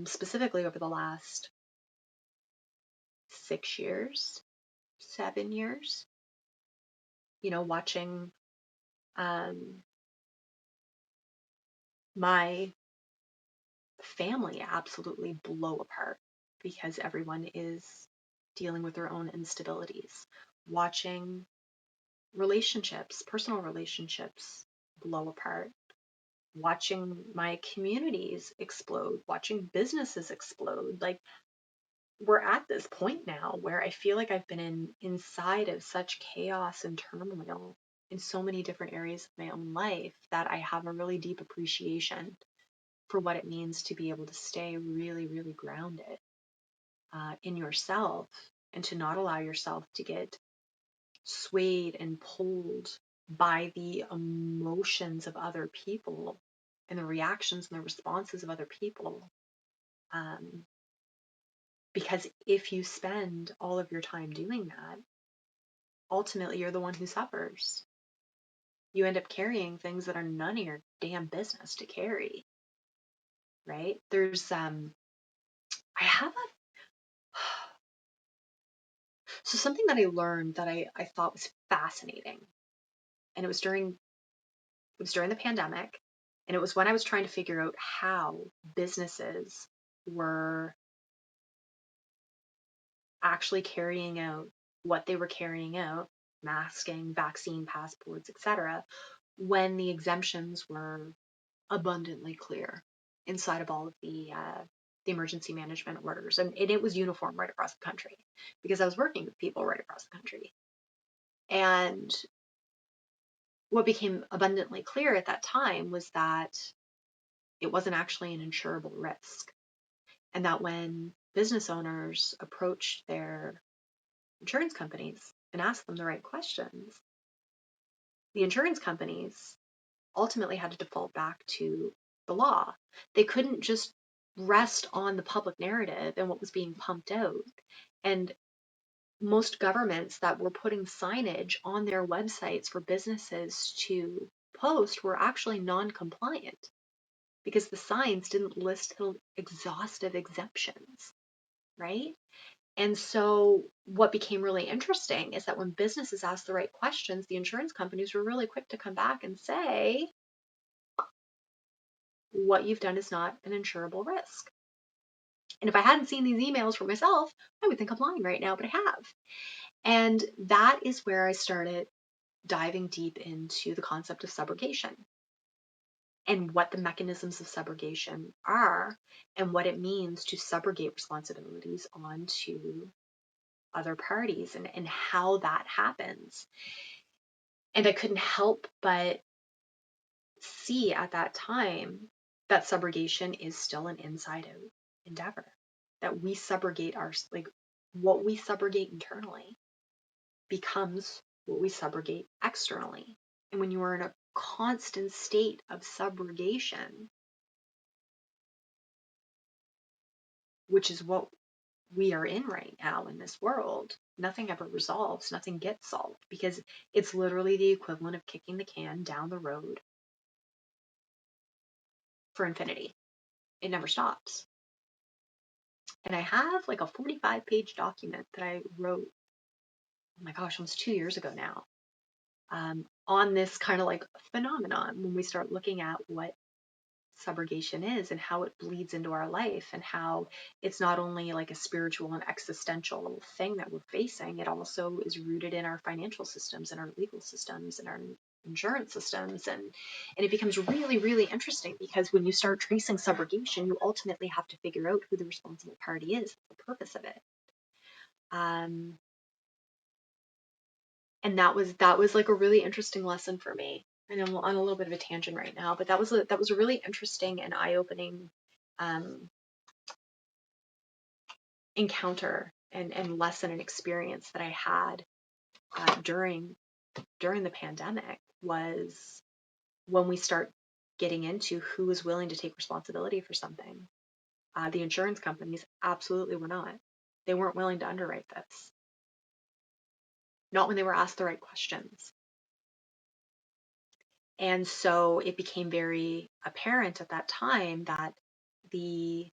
specifically over the last 6 years, 7 years, watching my family absolutely blow apart because everyone is dealing with their own instabilities. Watching relationships, personal relationships blow apart. Watching my communities explode, watching businesses explode. Like, we're at this point now where I feel like I've been inside of such chaos and turmoil in so many different areas of my own life that I have a really deep appreciation for what it means to be able to stay really, really grounded in yourself and to not allow yourself to get swayed and pulled by the emotions of other people and the reactions and the responses of other people. Because if you spend all of your time doing that, ultimately you're the one who suffers. You end up carrying things that are none of your damn business to carry, right? I have a, so something that I learned that I thought was fascinating, and it was during the pandemic, and it was when I was trying to figure out how businesses were actually carrying out what they were carrying out, masking, vaccine passports, etc., when the exemptions were abundantly clear inside of all of the emergency management orders. And it was uniform right across the country because I was working with people right across the country. And what became abundantly clear at that time was that it wasn't actually an insurable risk. And that when business owners approached their insurance companies and asked them the right questions, the insurance companies ultimately had to default back to the law. They couldn't just rest on the public narrative and what was being pumped out. And most governments that were putting signage on their websites for businesses to post were actually non-compliant because the signs didn't list exhaustive exemptions, right? And so what became really interesting is that when businesses asked the right questions, the insurance companies were really quick to come back and say, what you've done is not an insurable risk. And if I hadn't seen these emails for myself, I would think I'm lying right now, but I have. And that is where I started diving deep into the concept of subrogation and what the mechanisms of subrogation are and what it means to subrogate responsibilities onto other parties and how that happens. And I couldn't help but see at that time that subrogation is still an inside out endeavor, that we subrogate like what we subrogate internally becomes what we subrogate externally. And when you are in a constant state of subrogation, which is what we are in right now in this world, nothing ever resolves, nothing gets solved because it's literally the equivalent of kicking the can down the road for infinity. It never stops. And I have like a 45-page document that I wrote, oh my gosh, almost 2 years ago now, on this kind of like phenomenon when we start looking at what subrogation is and how it bleeds into our life and how it's not only like a spiritual and existential thing that we're facing, it also is rooted in our financial systems and our legal systems and our insurance systems, and it becomes really, really interesting because when you start tracing subrogation, you ultimately have to figure out who the responsible party is, the purpose of it. And that was like a really interesting lesson for me. And I'm on a little bit of a tangent right now, but that was a really interesting and eye-opening encounter and lesson and experience that I had during the pandemic, was when we start getting into who is willing to take responsibility for something. The insurance companies absolutely were not. They weren't willing to underwrite this, not when they were asked the right questions. And so it became very apparent at that time that the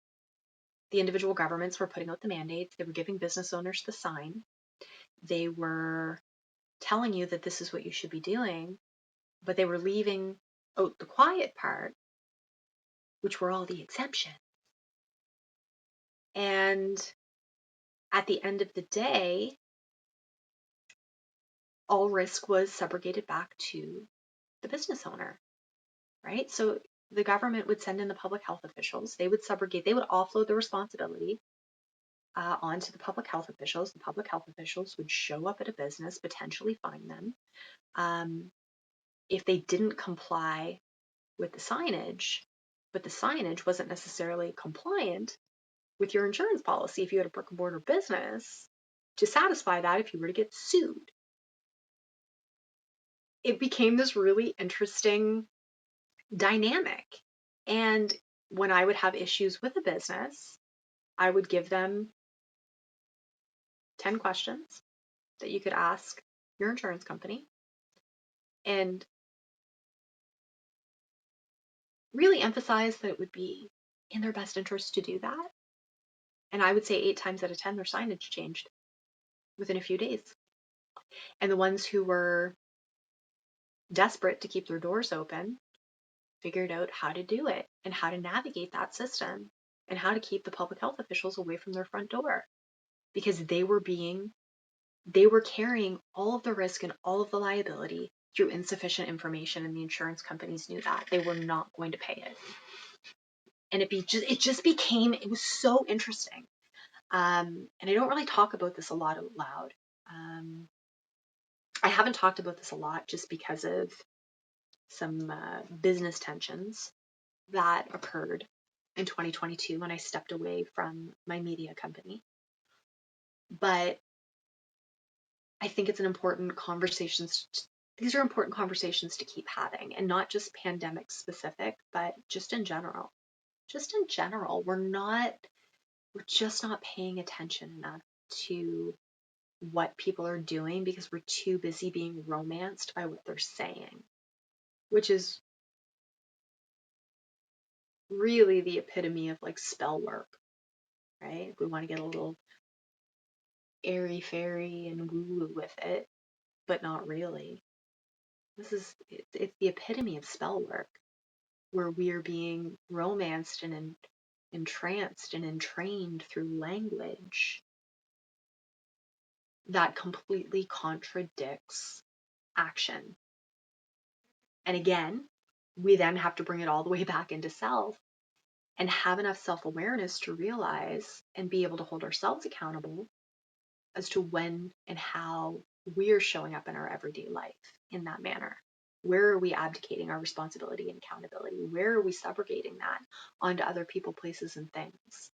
individual governments were putting out the mandates. They were giving business owners the sign. They were telling you that this is what you should be doing, but they were leaving out the quiet part which were all the exemptions. And at the end of the day, all risk was subrogated back to the business owner, right? So the government would send in the public health officials. They would subrogate, they would offload the responsibility onto the public health officials. The public health officials would show up at a business, potentially fine them. If they didn't comply with the signage, but the signage wasn't necessarily compliant with your insurance policy if you had a brick and mortar business, to satisfy that if you were to get sued. It became this really interesting dynamic. And when I would have issues with a business, I would give them 10 questions that you could ask your insurance company and really emphasize that it would be in their best interest to do that. And I would say 8 times out of 10, their signage changed within a few days. And the ones who were desperate to keep their doors open figured out how to do it and how to navigate that system and how to keep the public health officials away from their front door, because they were carrying all of the risk and all of the liability through insufficient information, and the insurance companies knew that. They were not going to pay it. And it just became, it was so interesting. And I don't really talk about this a lot out loud. I haven't talked about this a lot just because of some business tensions that occurred in 2022 when I stepped away from my media company. But I think it's an important conversations. These are important conversations to keep having, and not just pandemic specific, but just in general. Just in general, we're just not paying attention enough to what people are doing because we're too busy being romanced by what they're saying, which is really the epitome of like spell work, right? If we want to get a little airy fairy and woo woo with it, but not really. It's the epitome of spell work, where we are being romanced and entranced and entrained through language that completely contradicts action. And again, we then have to bring it all the way back into self and have enough self-awareness to realize and be able to hold ourselves accountable as to when and how we're showing up in our everyday life in that manner. Where are we abdicating our responsibility and accountability? Where are we subrogating that onto other people, places, and things?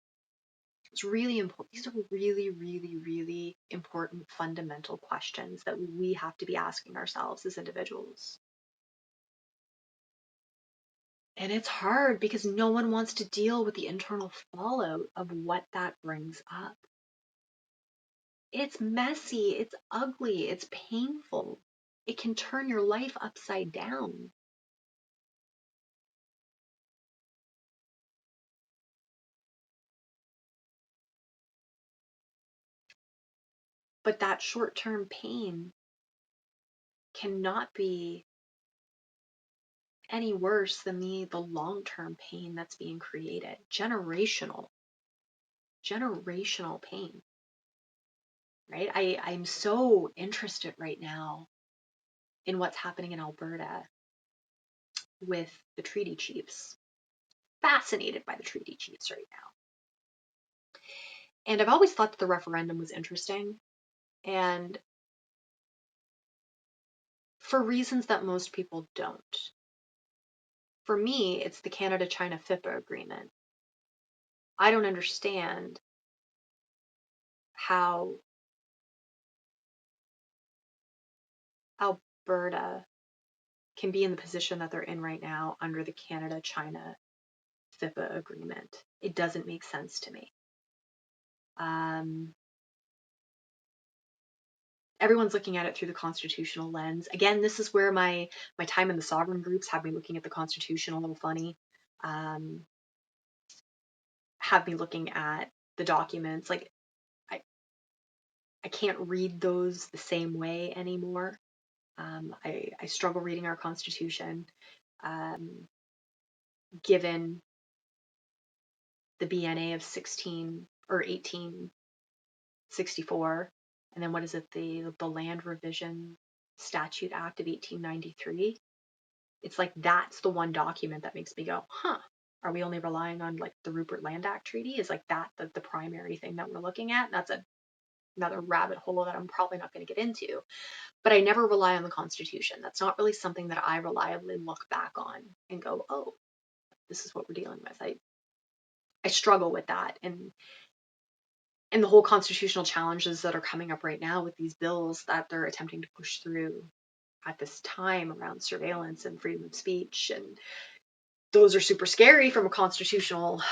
It's really important. These are really, really, really important fundamental questions that we have to be asking ourselves as individuals. And it's hard because no one wants to deal with the internal fallout of what that brings up. It's messy, it's ugly, it's painful. It can turn your life upside down. But that short-term pain cannot be any worse than the long-term pain that's being created. Generational pain, right? I'm so interested right now in what's happening in Alberta with the treaty chiefs. Fascinated by the treaty chiefs right now. And I've always thought that the referendum was interesting, and for reasons that most people don't. For me, it's the Canada-China FIPA agreement. I don't understand how Alberta can be in the position that they're in right now under the Canada-China FIPA agreement. It doesn't make sense to me. Everyone's looking at it through the constitutional lens. Again, this is where my time in the Sovran groups have me looking at the Constitution a little funny. Have me looking at the documents. Like, I can't read those the same way anymore. I struggle reading our Constitution, given the BNA of 1864, and then what is it, the Land Revision Statute Act of 1893. It's like that's the one document that makes me go, huh, are we only relying on like the Rupert Land Act Treaty? Is like that the primary thing that we're looking at? That's another rabbit hole that I'm probably not going to get into. But I never rely on the Constitution. That's not really something that I reliably look back on and go, oh, this is what we're dealing with. I struggle with that. And the whole constitutional challenges that are coming up right now with these bills that they're attempting to push through at this time around surveillance and freedom of speech, and those are super scary from a constitutional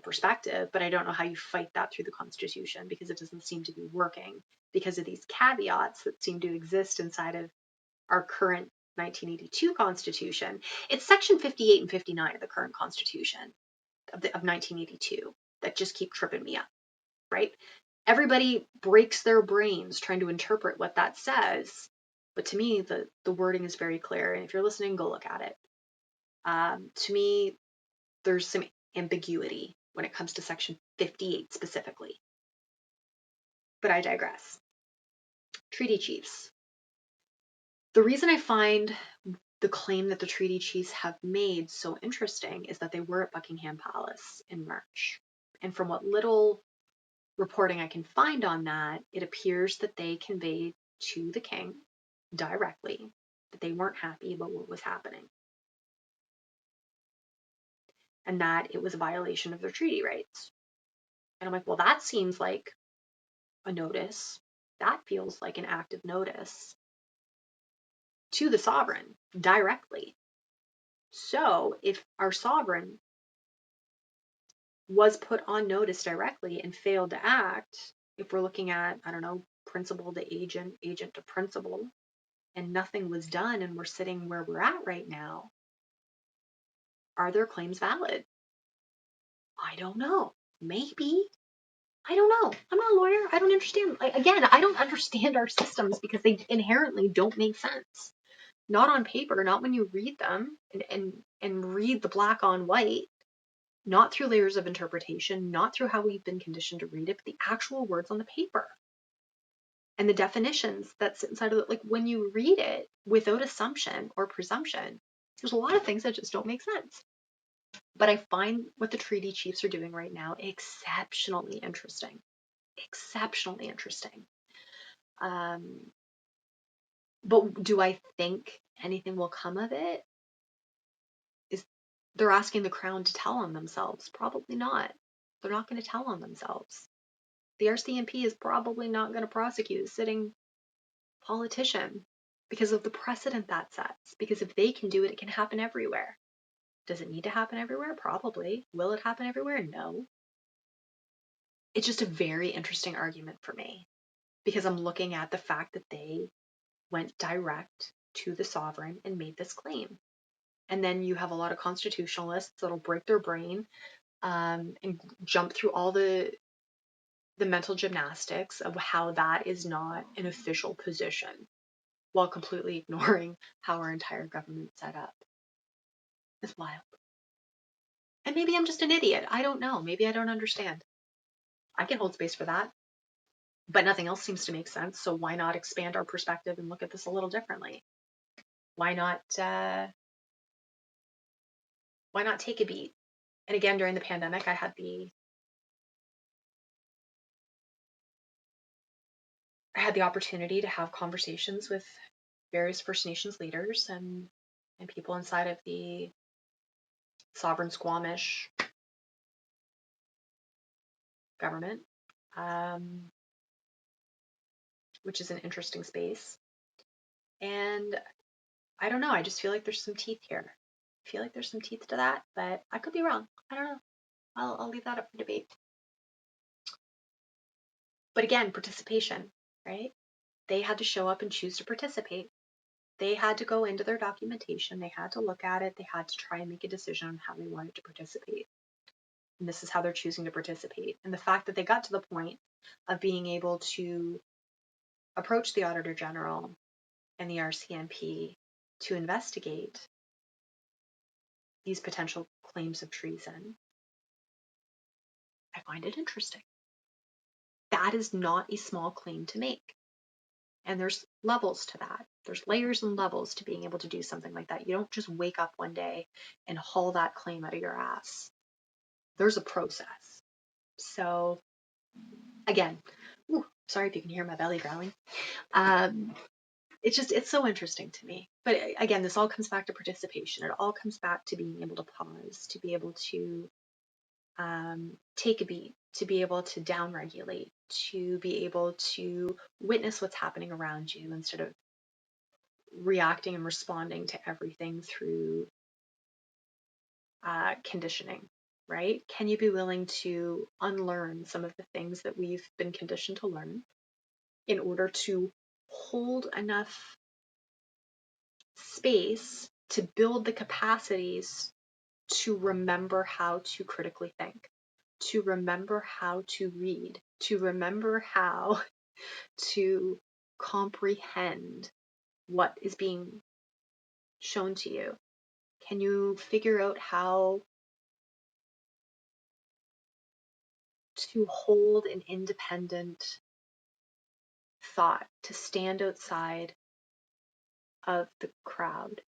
perspective, but I don't know how you fight that through the Constitution, because it doesn't seem to be working because of these caveats that seem to exist inside of our current 1982 Constitution. It's section 58 and 59 of the current Constitution of 1982 that just keep tripping me up, right? Everybody breaks their brains trying to interpret what that says, but to me, the wording is very clear, and if you're listening, go look at it. To me, there's some ambiguity when it comes to section 58 specifically. But I digress. Treaty chiefs. The reason I find the claim that the treaty chiefs have made so interesting is that they were at Buckingham Palace in March. And from what little reporting I can find on that, it appears that they conveyed to the king directly that they weren't happy about what was happening, and that it was a violation of their treaty rights. And I'm like, well, that seems like a notice. That feels like an active notice to the sovereign directly. So if our sovereign was put on notice directly and failed to act, if we're looking at, I don't know, principal to agent, agent to principal, and nothing was done and we're sitting where we're at right now, are their claims valid? I don't know. Maybe. I don't know. I'm not a lawyer. I don't understand. Again, I don't understand our systems because they inherently don't make sense. Not on paper, not when you read them and read the black on white, not through layers of interpretation, not through how we've been conditioned to read it, but the actual words on the paper and the definitions that sit inside of it. Like when you read it without assumption or presumption, there's a lot of things that just don't make sense. But I find what the treaty chiefs are doing right now exceptionally interesting. Exceptionally interesting. But do I think anything will come of it? They're asking the crown to tell on themselves. Probably not. They're not going to tell on themselves. The RCMP is probably not going to prosecute a sitting politician because of the precedent that sets. Because if they can do it, it can happen everywhere. Does it need to happen everywhere? Probably. Will it happen everywhere? No. It's just a very interesting argument for me because I'm looking at the fact that they went direct to the sovereign and made this claim. And then you have a lot of constitutionalists that'll break their brain and jump through all the mental gymnastics of how that is not an official position while completely ignoring how our entire government's set up. It's wild. And maybe I'm just an idiot. I don't know. Maybe I don't understand. I can hold space for that. But nothing else seems to make sense. So why not expand our perspective and look at this a little differently? Why not take a beat? And again, during the pandemic, I had the opportunity to have conversations with various First Nations leaders and people inside of the sovereign Squamish government, which is an interesting space. And I don't know, I just feel like there's some teeth here. I feel like there's some teeth to that, but I could be wrong. I don't know. I'll leave that up for debate. But again, participation, right? They had to show up and choose to participate. They had to go into their documentation. They had to look at it. They had to try and make a decision on how they wanted to participate. And this is how they're choosing to participate. And the fact that they got to the point of being able to approach the Auditor General and the RCMP to investigate these potential claims of treason I find it interesting. That is not a small claim to make. And there's levels to that. There's layers and levels to being able to do something like that. You don't just wake up one day and haul that claim out of your ass. There's a process. So again, sorry if you can hear my belly growling. It's so interesting to me. But again, this all comes back to participation. It all comes back to being able to pause, to be able to take a beat, to be able to downregulate, to be able to witness what's happening around you instead of reacting and responding to everything through conditioning, right? Can you be willing to unlearn some of the things that we've been conditioned to learn in order to hold enough space to build the capacities to remember how to critically think, to remember how to read, to remember how to comprehend what is being shown to you? Can you figure out how to hold an independent thought, to stand outside of the crowd,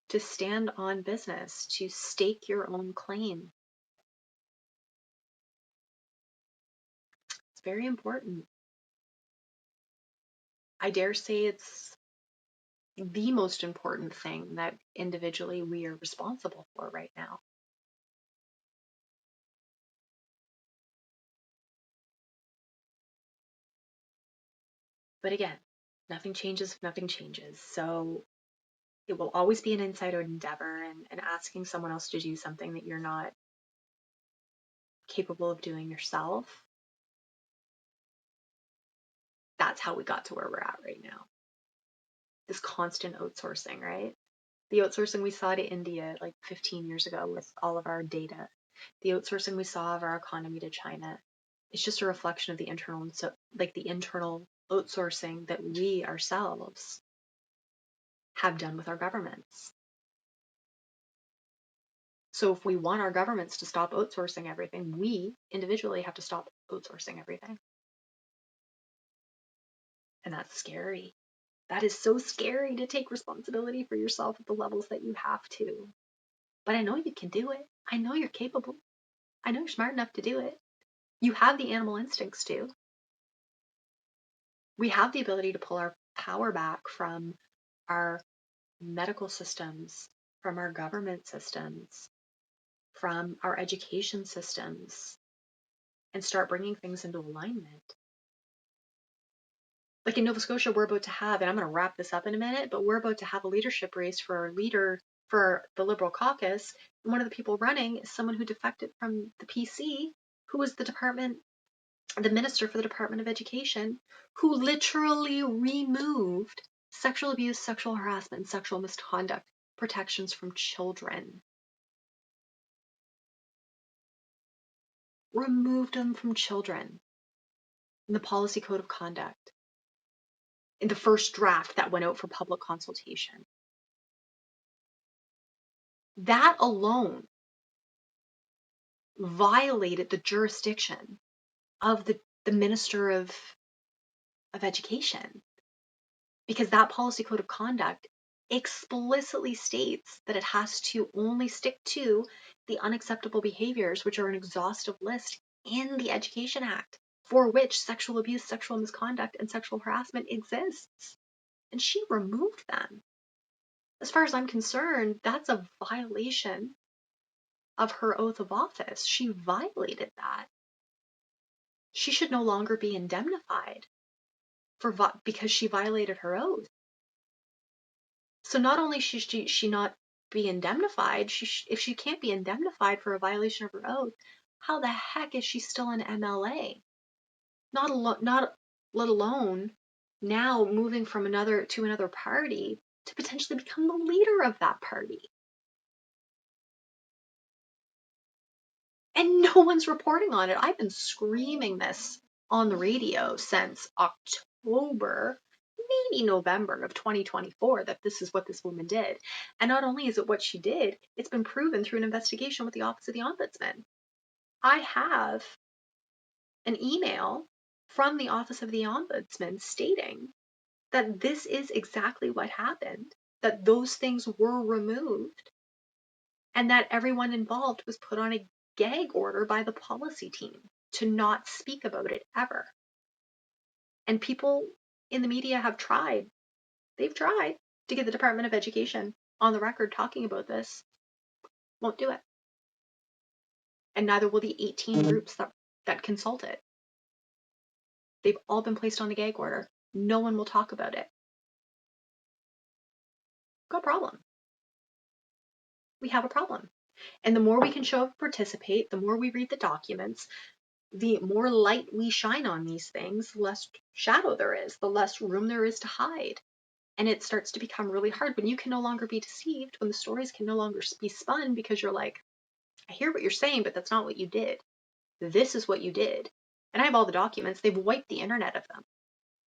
to stand on business, to stake your own claim? It's very important. I dare say it's the most important thing that individually we are responsible for right now. But again, nothing changes if nothing changes. So it will always be an inside-out endeavor, and asking someone else to do something that you're not capable of doing yourself. That's how we got to where we're at right now. This constant outsourcing, right? The outsourcing we saw to India like 15 years ago with all of our data, the outsourcing we saw of our economy to China, it's just a reflection of the internal, so like the internal outsourcing that we ourselves have done with our governments. So if we want our governments to stop outsourcing everything, we individually have to stop outsourcing everything. And that's scary. That is so scary, to take responsibility for yourself at the levels that you have to. But I know you can do it. I know you're capable. I know you're smart enough to do it. You have the animal instincts too. We have the ability to pull our power back from our medical systems, from our government systems, from our education systems, and start bringing things into alignment. Like in Nova Scotia, we're about to have, and I'm going to wrap this up in a minute, but we're about to have a leadership race for our leader for the Liberal caucus. And one of the people running is someone who defected from the PC, who was the minister for the Department of Education, who literally removed sexual abuse, sexual harassment, and sexual misconduct protections from children. Removed them from children in the policy code of conduct, in the first draft that went out for public consultation. That alone violated the jurisdiction of the Minister of Education, because that policy code of conduct explicitly states that it has to only stick to the unacceptable behaviors, which are an exhaustive list in the Education Act, for which sexual abuse, sexual misconduct, and sexual harassment exists. And she removed them. As far as I'm concerned, that's a violation of her oath of office. She violated that. She should no longer be indemnified because she violated her oath. So not only should she not be indemnified, if she can't be indemnified for a violation of her oath, how the heck is she still an MLA? Not let alone now moving from another party to potentially become the leader of that party. And no one's reporting on it. I've been screaming this on the radio since October, maybe November of 2024, that this is what this woman did. And not only is it what she did, it's been proven through an investigation with the Office of the Ombudsman. I have an email from the Office of the Ombudsman stating that this is exactly what happened, that those things were removed, and that everyone involved was put on a gag order by the policy team to not speak about it ever. And people in the media have tried, they've tried to get the Department of Education on the record talking about this. Won't do it. And neither will the 18 groups that consult it. They've all been placed on a gag order. No one will talk about it. Got a problem. We have a problem. And the more we can show up, participate, the more we read the documents, the more light we shine on these things, the less shadow there is, the less room there is to hide. And it starts to become really hard when you can no longer be deceived, when the stories can no longer be spun because you're like, I hear what you're saying, but that's not what you did. This is what you did. And I have all the documents. They've wiped the internet of them.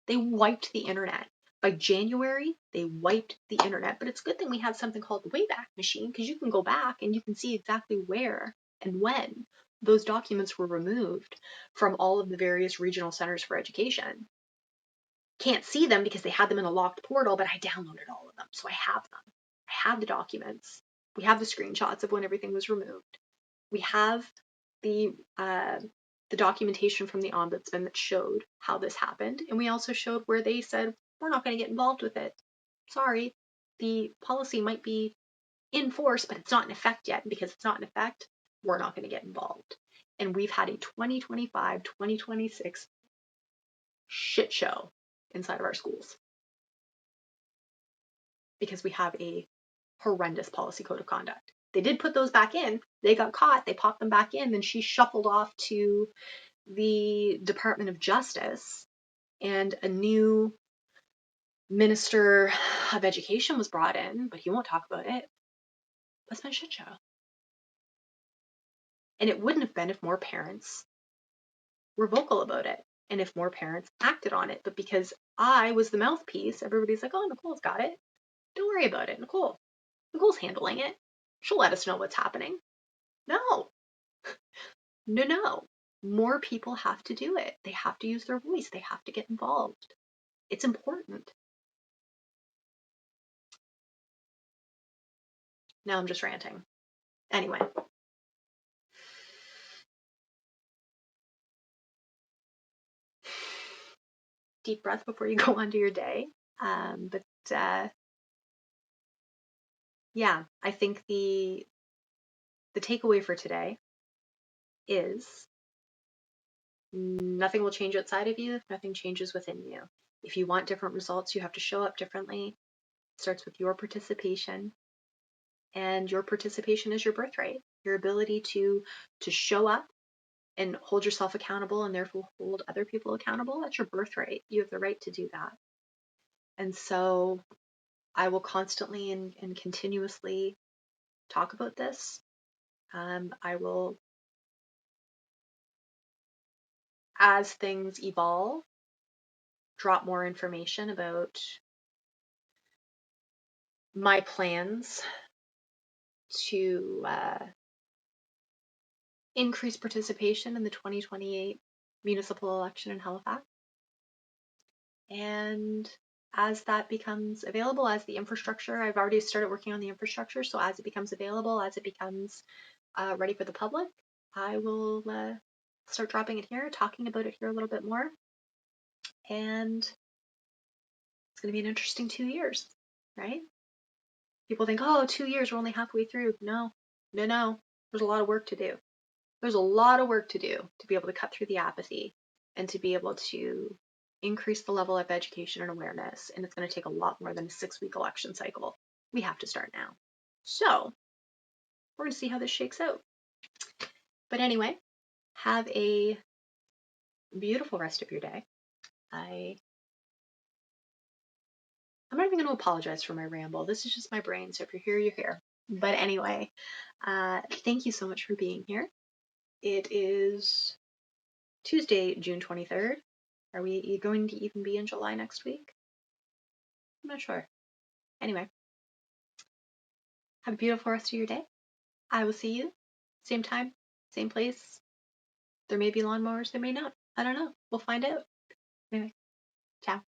They wiped the internet. By January, they wiped the internet. But it's a good thing we have something called the Wayback Machine, because you can go back and you can see exactly where and when those documents were removed from all of the various regional centers for education. Can't see them because they had them in a locked portal, but I downloaded all of them, so I have them. I have the documents. We have the screenshots of when everything was removed. We have the documentation from the ombudsman that showed how this happened, and we also showed where they said, we're not going to get involved with it. Sorry, the policy might be in force, but it's not in effect yet. And because it's not in effect, we're not going to get involved. And we've had a 2025, 2026 shit show inside of our schools because we have a horrendous policy code of conduct. They did put those back in. They got caught. They popped them back in. Then she shuffled off to the Department of Justice, and a new Minister of Education was brought in, but he won't talk about it. That's my shit show. And it wouldn't have been if more parents were vocal about it and if more parents acted on it. But because I was the mouthpiece, everybody's like, oh, Nicole's got it. Don't worry about it, Nicole's handling it. She'll let us know what's happening. No. No. More people have to do it. They have to use their voice. They have to get involved. It's important. Now I'm just ranting. Anyway. Deep breath before you go on to your day. Yeah, I think the takeaway for today is nothing will change outside of you if nothing changes within you. If you want different results, you have to show up differently. It starts with your participation, and your participation is your birthright. Your ability to show up and hold yourself accountable and therefore hold other people accountable, that's your birthright. You have the right to do that. And so I will constantly and continuously talk about this. I will, as things evolve, drop more information about my plans to increase participation in the 2028 municipal election in Halifax. And as that becomes available, as the infrastructure, I've already started working on the infrastructure, so as it becomes available, as it becomes ready for the public, I will start dropping it here, talking about it here a little bit more. And it's going to be an interesting 2 years, right? People think, oh, 2 years, we're only halfway through. No. There's a lot of work to do. There's a lot of work to do to be able to cut through the apathy and to be able to increase the level of education and awareness. And it's going to take a lot more than a 6-week election cycle. We have to start now. So we're going to see how this shakes out. But anyway, have a beautiful rest of your day. I'm not even going to apologize for my ramble. This is just my brain. So if you're here, you're here. But anyway, thank you so much for being here. It is Tuesday, June 23rd. Are we going to even be in July next week? I'm not sure. Anyway, have a beautiful rest of your day. I will see you same time, same place. There may be lawnmowers, there may not. I don't know. We'll find out. Anyway, ciao.